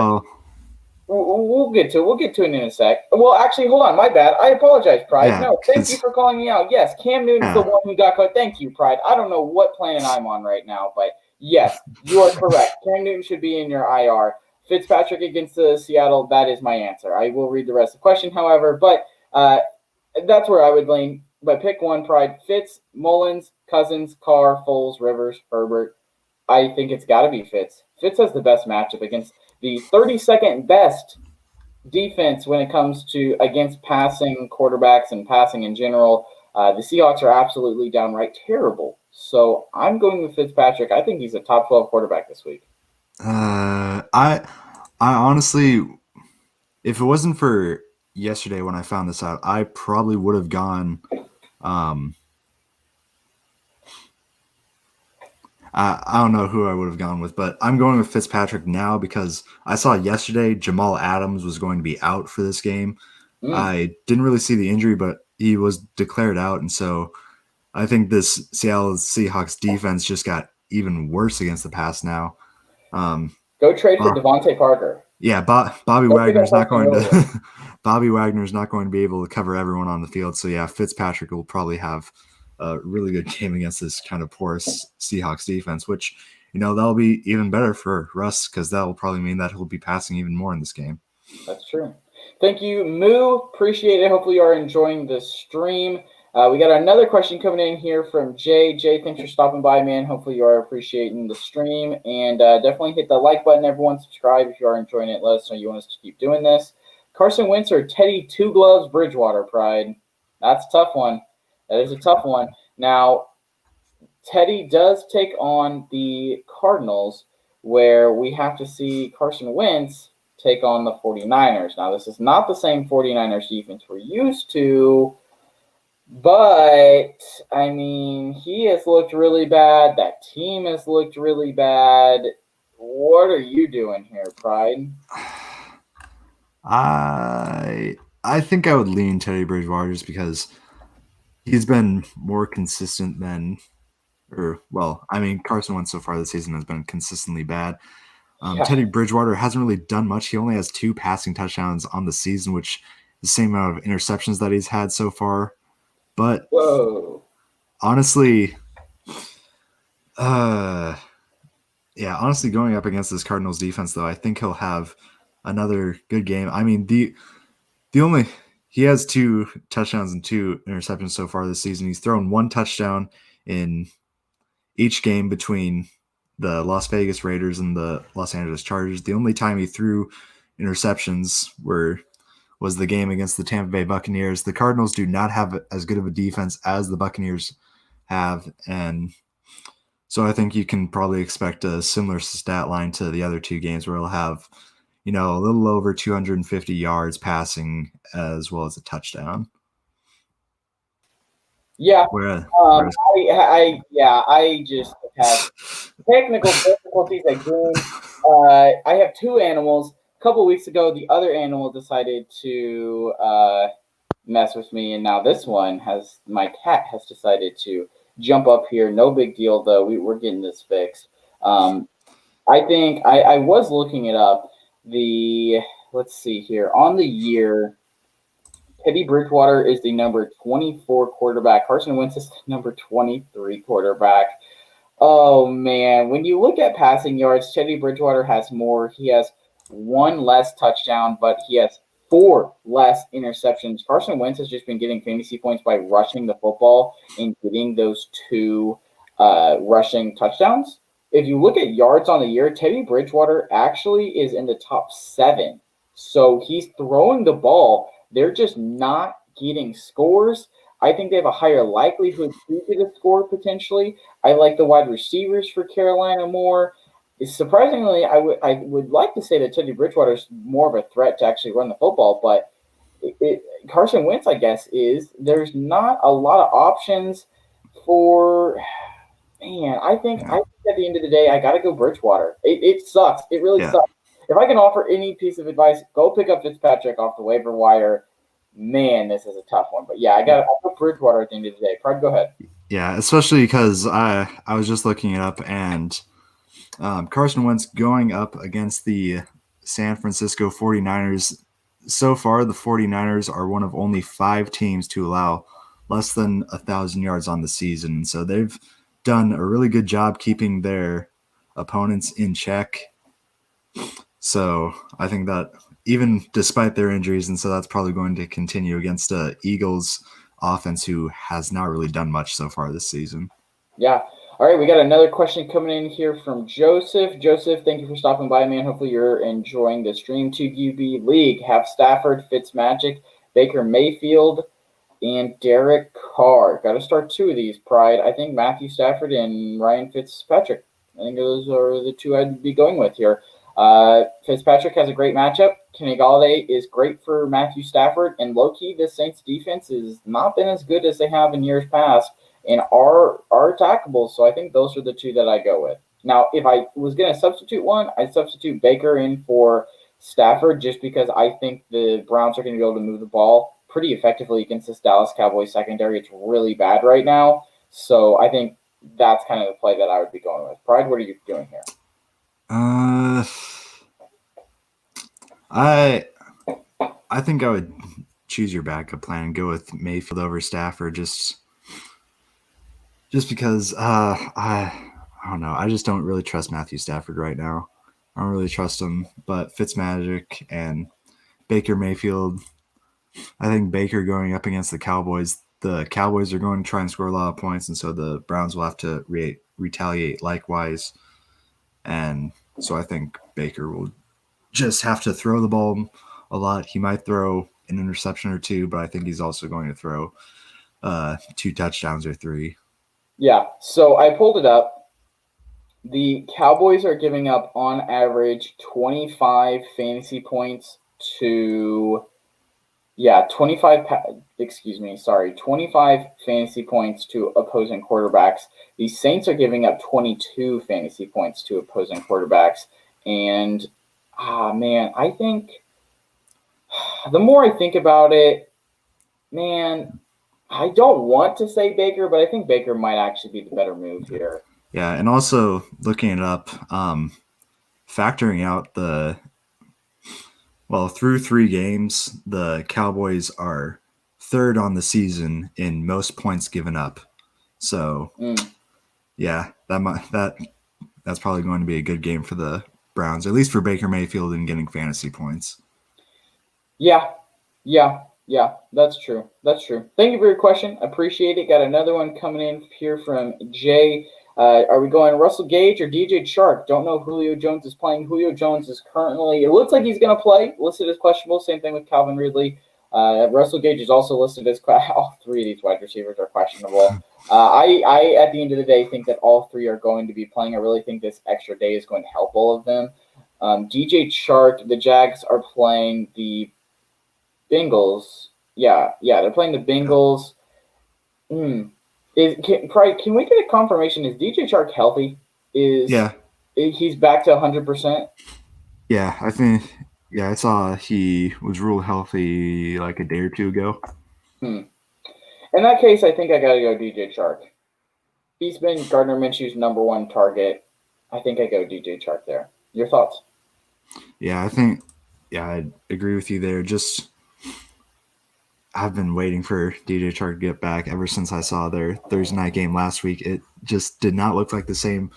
[SPEAKER 1] we'll get to it in a sec. Well, actually, hold on, my bad. I apologize, Pride. Yeah, no, thank you for calling me out. Yes, Cam Newton's the one who got caught. Thank you, Pride. I don't know what planet I'm on right now, but yes, you are correct. Cam Newton should be in your IR. Fitzpatrick against Seattle, that is my answer. I will read the rest of the question, however, but that's where I would lean. But pick one, Pride. Fitz, Mullins, Cousins, Carr, Foles, Rivers, Herbert. I think it's got to be Fitz. Fitz has the best matchup against the 32nd best defense when it comes to against passing quarterbacks and passing in general. The Seahawks are absolutely downright terrible. So I'm going with Fitzpatrick. I think he's a top 12 quarterback this week.
[SPEAKER 2] I honestly, if it wasn't for yesterday when I found this out, I probably would have gone. I don't know who I would have gone with, but I'm going with Fitzpatrick now because I saw yesterday Jamal Adams was going to be out for this game. I didn't really see the injury, but he was declared out, and so I think this Seattle Seahawks defense just got even worse against the pass now.
[SPEAKER 1] Go trade for Devontae Parker.
[SPEAKER 2] Yeah, Bobby Wagner's not going to. Bobby Wagner's not going to be able to cover everyone on the field. So yeah, Fitzpatrick will probably have a really good game against this kind of porous Seahawks defense, which that'll be even better for Russ because that will probably mean that he'll be passing even more in this game.
[SPEAKER 1] That's true. Thank you, Moo. Appreciate it. Hopefully you are enjoying the stream. We got another question coming in here from Jay. Jay, thanks for stopping by, man. Hopefully you are appreciating the stream. And definitely hit the like button, everyone. Subscribe if you are enjoying it. Let us know you want us to keep doing this. Carson Wentz or Teddy Two Gloves Bridgewater, Pride? That's a tough one. That is a tough one. Now, Teddy does take on the Cardinals, where we have to see Carson Wentz take on the 49ers. Now, this is not the same 49ers defense we're used to, but, I mean, he has looked really bad. That team has looked really bad. What are you doing here, Pride?
[SPEAKER 2] I think I would lean Teddy Bridgewater just because he's been more consistent than Carson Wentz so far this season has been consistently bad. Teddy Bridgewater hasn't really done much. He only has 2 passing touchdowns on the season, which is the same amount of interceptions that he's had so far. But honestly, going up against this Cardinals defense, though, I think he'll have another good game. I mean, he has 2 touchdowns and 2 interceptions so far this season. He's thrown 1 touchdown in each game between the Las Vegas Raiders and the Los Angeles Chargers. The only time he threw interceptions was the game against the Tampa Bay Buccaneers. The Cardinals do not have as good of a defense as the Buccaneers have, and so I think you can probably expect a similar stat line to the other 2 games where he'll have, a little over 250 yards passing as well as a touchdown.
[SPEAKER 1] Yeah. I just have technical difficulties again. I have 2 animals. A couple weeks ago, the other animal decided to mess with me, and now this one my cat has decided to jump up here. No big deal, though. We're getting this fixed. I think I was looking it up. Let's see here. On the year, Teddy Bridgewater is the number 24 quarterback. Carson Wentz is the number 23 quarterback. Oh, man. When you look at passing yards, Teddy Bridgewater has more. He has 1 less touchdown, but he has 4 less interceptions. Carson Wentz has just been getting fantasy points by rushing the football and getting those 2 rushing touchdowns. If you look at yards on the year, Teddy Bridgewater actually is in the top 7. So he's throwing the ball. They're just not getting scores. I think they have a higher likelihood to get a score potentially. I like the wide receivers for Carolina more. Surprisingly, I would like to say that Teddy Bridgewater is more of a threat to actually run the football, but Carson Wentz, I guess, there's not a lot of options for. Man, I think at the end of the day, I got to go Bridgewater. It sucks. It really sucks. If I can offer any piece of advice, go pick up Fitzpatrick off the waiver wire. Man, this is a tough one. But I'll go Bridgewater at the end of the day. Pride, go ahead.
[SPEAKER 2] Yeah, especially because I was just looking it up, and Carson Wentz going up against the San Francisco 49ers. So far, the 49ers are one of only 5 teams to allow less than 1,000 yards on the season. So they've done a really good job keeping their opponents in check. So I think that even despite their injuries, and so that's probably going to continue against the Eagles offense, who has not really done much so far this season.
[SPEAKER 1] Yeah. All right, we got another question coming in here from Joseph. Joseph, thank you for stopping by, man. Hopefully you're enjoying the stream. 2QB League. Have Stafford, Fitzmagic, Baker Mayfield, and Derek Carr. Got to start 2 of these, Pride. I think Matthew Stafford and Ryan Fitzpatrick. I think those are the 2 I'd be going with here. Fitzpatrick has a great matchup. Kenny Golladay is great for Matthew Stafford, and low-key, the Saints defense has not been as good as they have in years past and are attackable. So I think those are the 2 that I go with. Now, if I was going to substitute one, I'd substitute Baker in for Stafford just because I think the Browns are going to be able to move the ball pretty effectively against this Dallas Cowboys secondary. It's really bad right now. So I think that's kind of the play that I would be going with. Pride, what are you doing here?
[SPEAKER 2] I think I would choose your backup plan and go with Mayfield over Stafford just because I don't know. I just don't really trust Matthew Stafford right now. I don't really trust him, but Fitzmagic and Baker Mayfield. I think Baker going up against the Cowboys are going to try and score a lot of points, and so the Browns will have to retaliate likewise. And so I think Baker will just have to throw the ball a lot. He might throw an interception or 2, but I think he's also going to throw 2 touchdowns or 3.
[SPEAKER 1] Yeah, so I pulled it up. The Cowboys are giving up on average 25 fantasy points to 25 fantasy points to opposing quarterbacks. The Saints are giving up 22 fantasy points to opposing quarterbacks. And, I think The more I think about it, man, I don't want to say Baker, but I think Baker might actually be the better move here.
[SPEAKER 2] Yeah, and also looking it up, factoring out through 3 games, the Cowboys are third on the season in most points given up. So, yeah, that's probably going to be a good game for the Browns, at least for Baker Mayfield and getting fantasy points.
[SPEAKER 1] Yeah, that's true. Thank you for your question. Appreciate it. Got another one coming in here from Jay. Are we going Russell Gage or DJ Chark? Don't know if Julio Jones is playing. Julio Jones is currently, it looks like he's going to play, listed as questionable. Same thing with Calvin Ridley. Russell Gage is also listed as all 3 of these wide receivers are questionable. I, at the end of the day, think that all 3 are going to be playing. I really think this extra day is going to help all of them. DJ Chark, the Jags are playing the Bengals. Yeah, they're playing the Bengals. Can we get a confirmation? Is DJ Chark healthy? He's back to 100%?
[SPEAKER 2] Yeah, I think. Yeah, I saw he was ruled healthy like a day or 2 ago.
[SPEAKER 1] In that case, I think I got to go DJ Chark. He's been Gardner Minshew's number 1 target. I think I go DJ Chark there. Your thoughts?
[SPEAKER 2] Yeah, I agree with you there. Just I've been waiting for DJ Chark to get back ever since I saw their Thursday night game last week. It just did not look like the same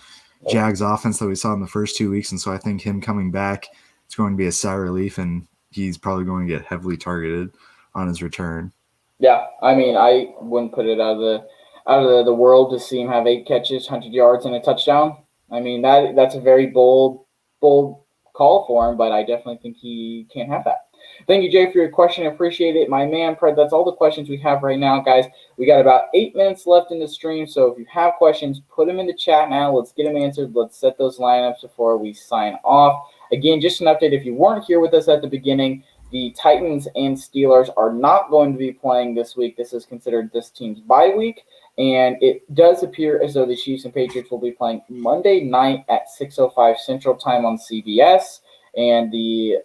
[SPEAKER 2] Jags offense that we saw in the first 2 weeks, and so I think him coming back, it's going to be a sigh of relief, and he's probably going to get heavily targeted on his return.
[SPEAKER 1] Yeah, I mean, I wouldn't put it out of the world to see him have 8 catches, 100 yards, and a touchdown. I mean, that's a very bold call for him, but I definitely think he can't have that. Thank you, Jay, for your question. Appreciate it. My man, Fred, that's all the questions we have right now, guys. We got about 8 minutes left in the stream, so if you have questions, put them in the chat now. Let's get them answered. Let's set those lineups before we sign off. Again, just an update. If you weren't here with us at the beginning, the Titans and Steelers are not going to be playing this week. This is considered this team's bye week, and it does appear as though the Chiefs and Patriots will be playing Monday night at 6:05 Central Time on CBS, and the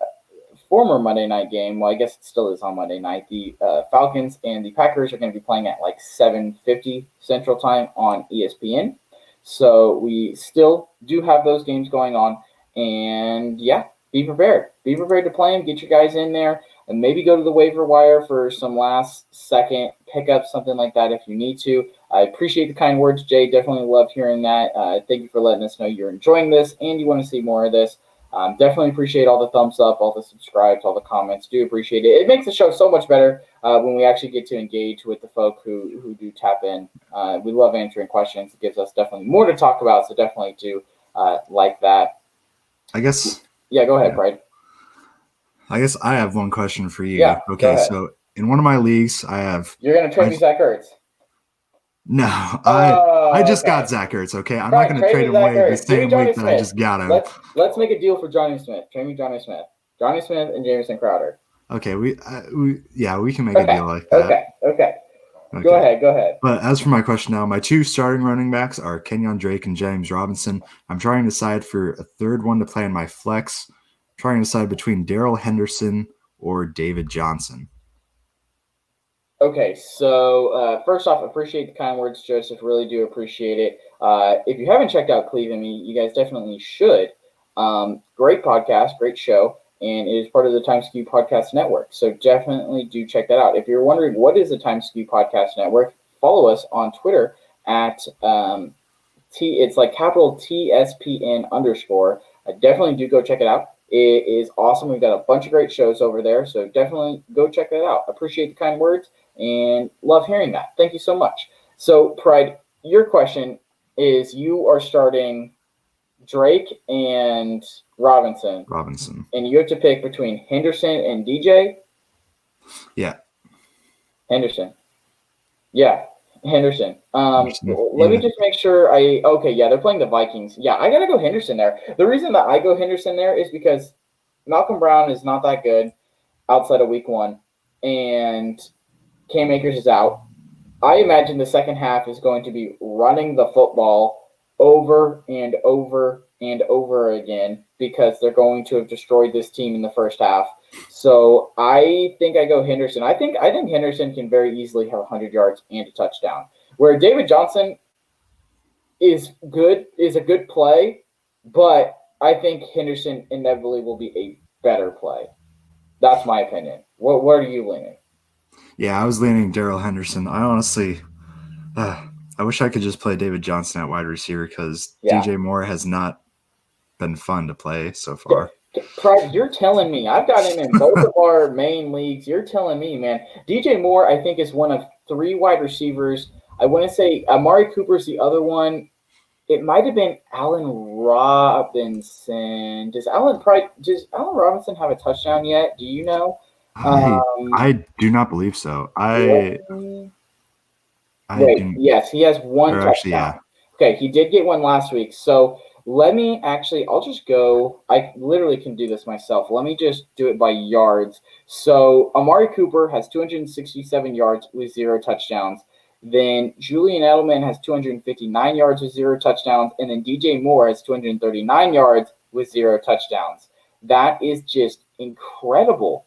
[SPEAKER 1] former Monday night game, well, I guess it still is on Monday night, the Falcons and the Packers are going to be playing at like 7:50 Central Time on ESPN. So we still do have those games going on, and yeah, be prepared. Be prepared to play them. Get your guys in there, and maybe go to the waiver wire for some last-second pickups, something like that if you need to. I appreciate the kind words, Jay. Definitely love hearing that. Thank you for letting us know you're enjoying this and you want to see more of this. Definitely appreciate all the thumbs up, all the subscribes, all the comments. Do appreciate it. It makes the show so much better when we actually get to engage with the folk who do tap in. We love answering questions. It gives us definitely more to talk about, so definitely do like that.
[SPEAKER 2] I guess.
[SPEAKER 1] Yeah, go ahead, Brad.
[SPEAKER 2] I guess I have one question for you.
[SPEAKER 1] Yeah,
[SPEAKER 2] okay, so in one of my leagues, I have.
[SPEAKER 1] You're going to trade me Zach Ertz.
[SPEAKER 2] No, I just got Zach Ertz, okay? I'm not going to trade him away the same week that I just got him.
[SPEAKER 1] Let's make a deal for Johnny Smith. Trade me Johnny Smith. Johnny Smith and Jamison Crowder.
[SPEAKER 2] Okay, we can make a deal like that.
[SPEAKER 1] Okay. Go ahead.
[SPEAKER 2] But as for my question now, my 2 starting running backs are Kenyon Drake and James Robinson. I'm trying to decide for a third one to play in my flex. I'm trying to decide between Darrell Henderson or David Johnson.
[SPEAKER 1] Okay, so first off, appreciate the kind words, Joseph. Really do appreciate it. If you haven't checked out Cleveland, you guys definitely should. Great podcast, great show, and it is part of the Time Skew Podcast Network. So definitely do check that out. If you're wondering what is the Time Skew Podcast Network, follow us on Twitter at it's like capital TSPN _. Definitely do go check it out. It is awesome. We've got a bunch of great shows over there, so definitely go check that out. Appreciate the kind words and love hearing that. Thank you so much. So, Pride, your question is you are starting Drake and Robinson. And you have to pick between Henderson and DJ?
[SPEAKER 2] Yeah.
[SPEAKER 1] Henderson. Yeah, Henderson. Let me just make sure they're playing the Vikings. Yeah, I got to go Henderson there. The reason that I go Henderson there is because Malcolm Brown is not that good outside of week 1, and Cam Akers is out. I imagine the second half is going to be running the football over and over and over again because they're going to have destroyed this team in the first half. So I think I go Henderson. I think Henderson can very easily have 100 yards and a touchdown. Where David Johnson is a good play, but I think Henderson inevitably will be a better play. That's my opinion. Where are you leaning?
[SPEAKER 2] Yeah, I was leaning Darrell Henderson. I honestly, I wish I could just play David Johnson at wide receiver because DJ Moore has not been fun to play so far.
[SPEAKER 1] Pride, you're telling me. I've got him in both of our main leagues. You're telling me, man. DJ Moore, I think, is one of 3 wide receivers. I want to say Amari Cooper's the other one. It might have been Allen Robinson. Does Allen Robinson have a touchdown yet? Do you know?
[SPEAKER 2] I do not believe so.
[SPEAKER 1] Yes, he has one touchdown. Actually, yeah. Okay, he did get one last week. So I'll just go. I literally can do this myself. Let me just do it by yards. So Amari Cooper has 267 yards with 0 touchdowns. Then Julian Edelman has 259 yards with 0 touchdowns. And then DJ Moore has 239 yards with 0 touchdowns. That is just incredible.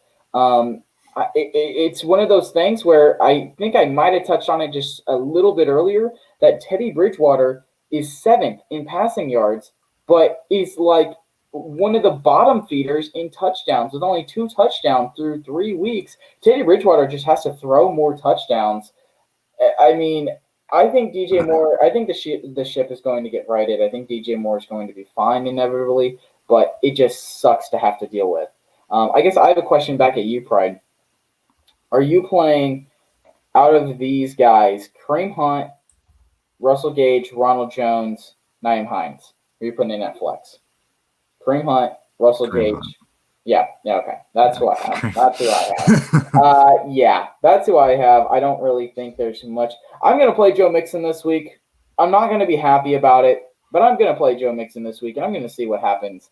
[SPEAKER 1] It's one of those things where I think I might have touched on it just a little bit earlier that Teddy Bridgewater is 7th in passing yards, but is like one of the bottom feeders in touchdowns with only 2 touchdowns through 3 weeks. Teddy Bridgewater just has to throw more touchdowns. I mean, I think DJ Moore, I think the ship is going to get righted. I think DJ Moore is going to be fine inevitably, but it just sucks to have to deal with. I guess I have a question back at you, Pride. Are you playing out of these guys, Kareem Hunt, Russell Gage, Ronald Jones, Nyheim Hines? Who are you putting in at flex? Kareem Hunt, Russell Gage. Hunt. Yeah, okay. That's who I have. That's who I have. I don't really think there's much. I'm going to play Joe Mixon this week. I'm not going to be happy about it, but I'm going to play Joe Mixon this week, and I'm going to see what happens.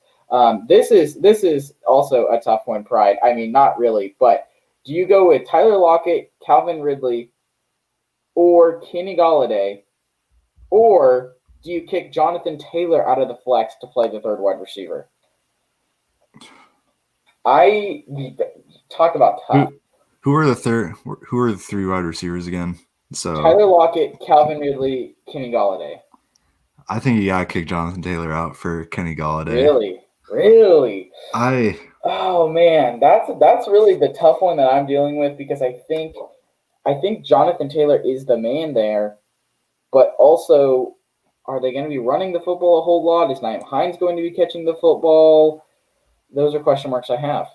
[SPEAKER 1] This is also a tough one, Pride. I mean, not really, but do you go with Tyler Lockett, Calvin Ridley, or Kenny Golladay, or do you kick Jonathan Taylor out of the flex to play the 3rd wide receiver? I talk about tough.
[SPEAKER 2] Who are the 3 wide receivers again? So
[SPEAKER 1] Tyler Lockett, Calvin Ridley, Kenny Golladay.
[SPEAKER 2] I think you gotta kick Jonathan Taylor out for Kenny Golladay.
[SPEAKER 1] Really? Oh man, that's really the tough one that I'm dealing with because I think Jonathan Taylor is the man there, but also, are they going to be running the football a whole lot? Is Nyheim Hines going to be catching the football? Those are question marks I have.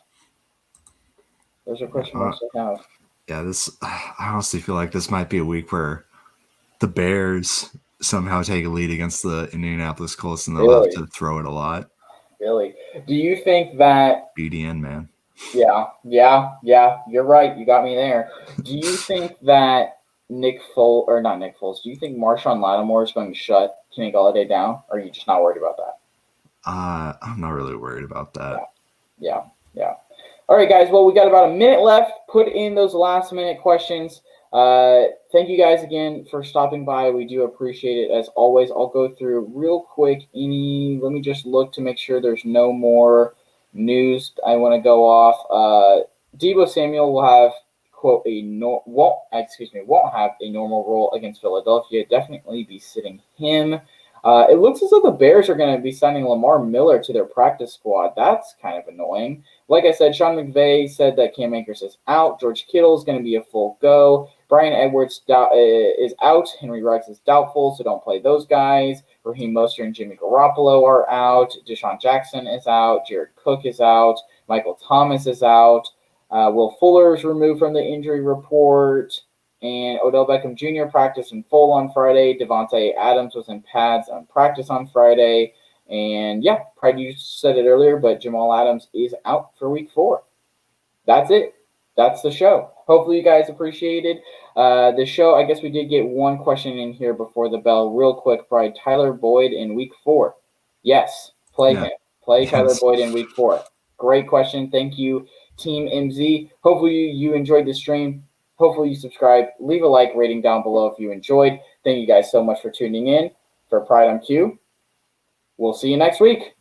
[SPEAKER 2] Yeah, I honestly feel like this might be a week where the Bears somehow take a lead against the Indianapolis Colts and they'll have to throw it a lot.
[SPEAKER 1] Really? Do you think that
[SPEAKER 2] BDN, man?
[SPEAKER 1] Yeah. You're right. You got me there. Do you think that do you think Marshawn Lattimore is going to shut Kenny Golladay down, or are you just not worried about that?
[SPEAKER 2] I'm not really worried about that.
[SPEAKER 1] Yeah. All right, guys. Well, we got about a minute left. Put in those last-minute questions. Thank you guys again for stopping by. We do appreciate it. As always, I'll go through real quick. Let me just look to make sure there's no more news I want to go off. Deebo Samuel will have, quote, won't have a normal role against Philadelphia. Definitely be sitting him. It looks as though the Bears are going to be signing Lamar Miller to their practice squad. That's kind of annoying. Like I said, Sean McVay said that Cam Akers is out. George Kittle is going to be a full go. Brian Edwards is out. Henry Ruggs is doubtful, so don't play those guys. Raheem Mostert and Jimmy Garoppolo are out. Deshaun Jackson is out. Jared Cook is out. Michael Thomas is out. Will Fuller is removed from the injury report. And Odell Beckham Jr. practiced in full on Friday. Devontae Adams was in pads on practice on Friday. And yeah, Pride, you said it earlier, but Jamal Adams is out for week 4. That's it. That's the show. Hopefully you guys appreciated the show. I guess we did get one question in here before the bell. Real quick, Pride. Tyler Boyd in week 4. Yes, play him. Play Tyler Boyd in week 4. Great question. Thank you, Team MZ. Hopefully you enjoyed the stream. Hopefully you subscribe. Leave a like rating down below if you enjoyed. Thank you guys so much for tuning in. For Pride on Q, we'll see you next week.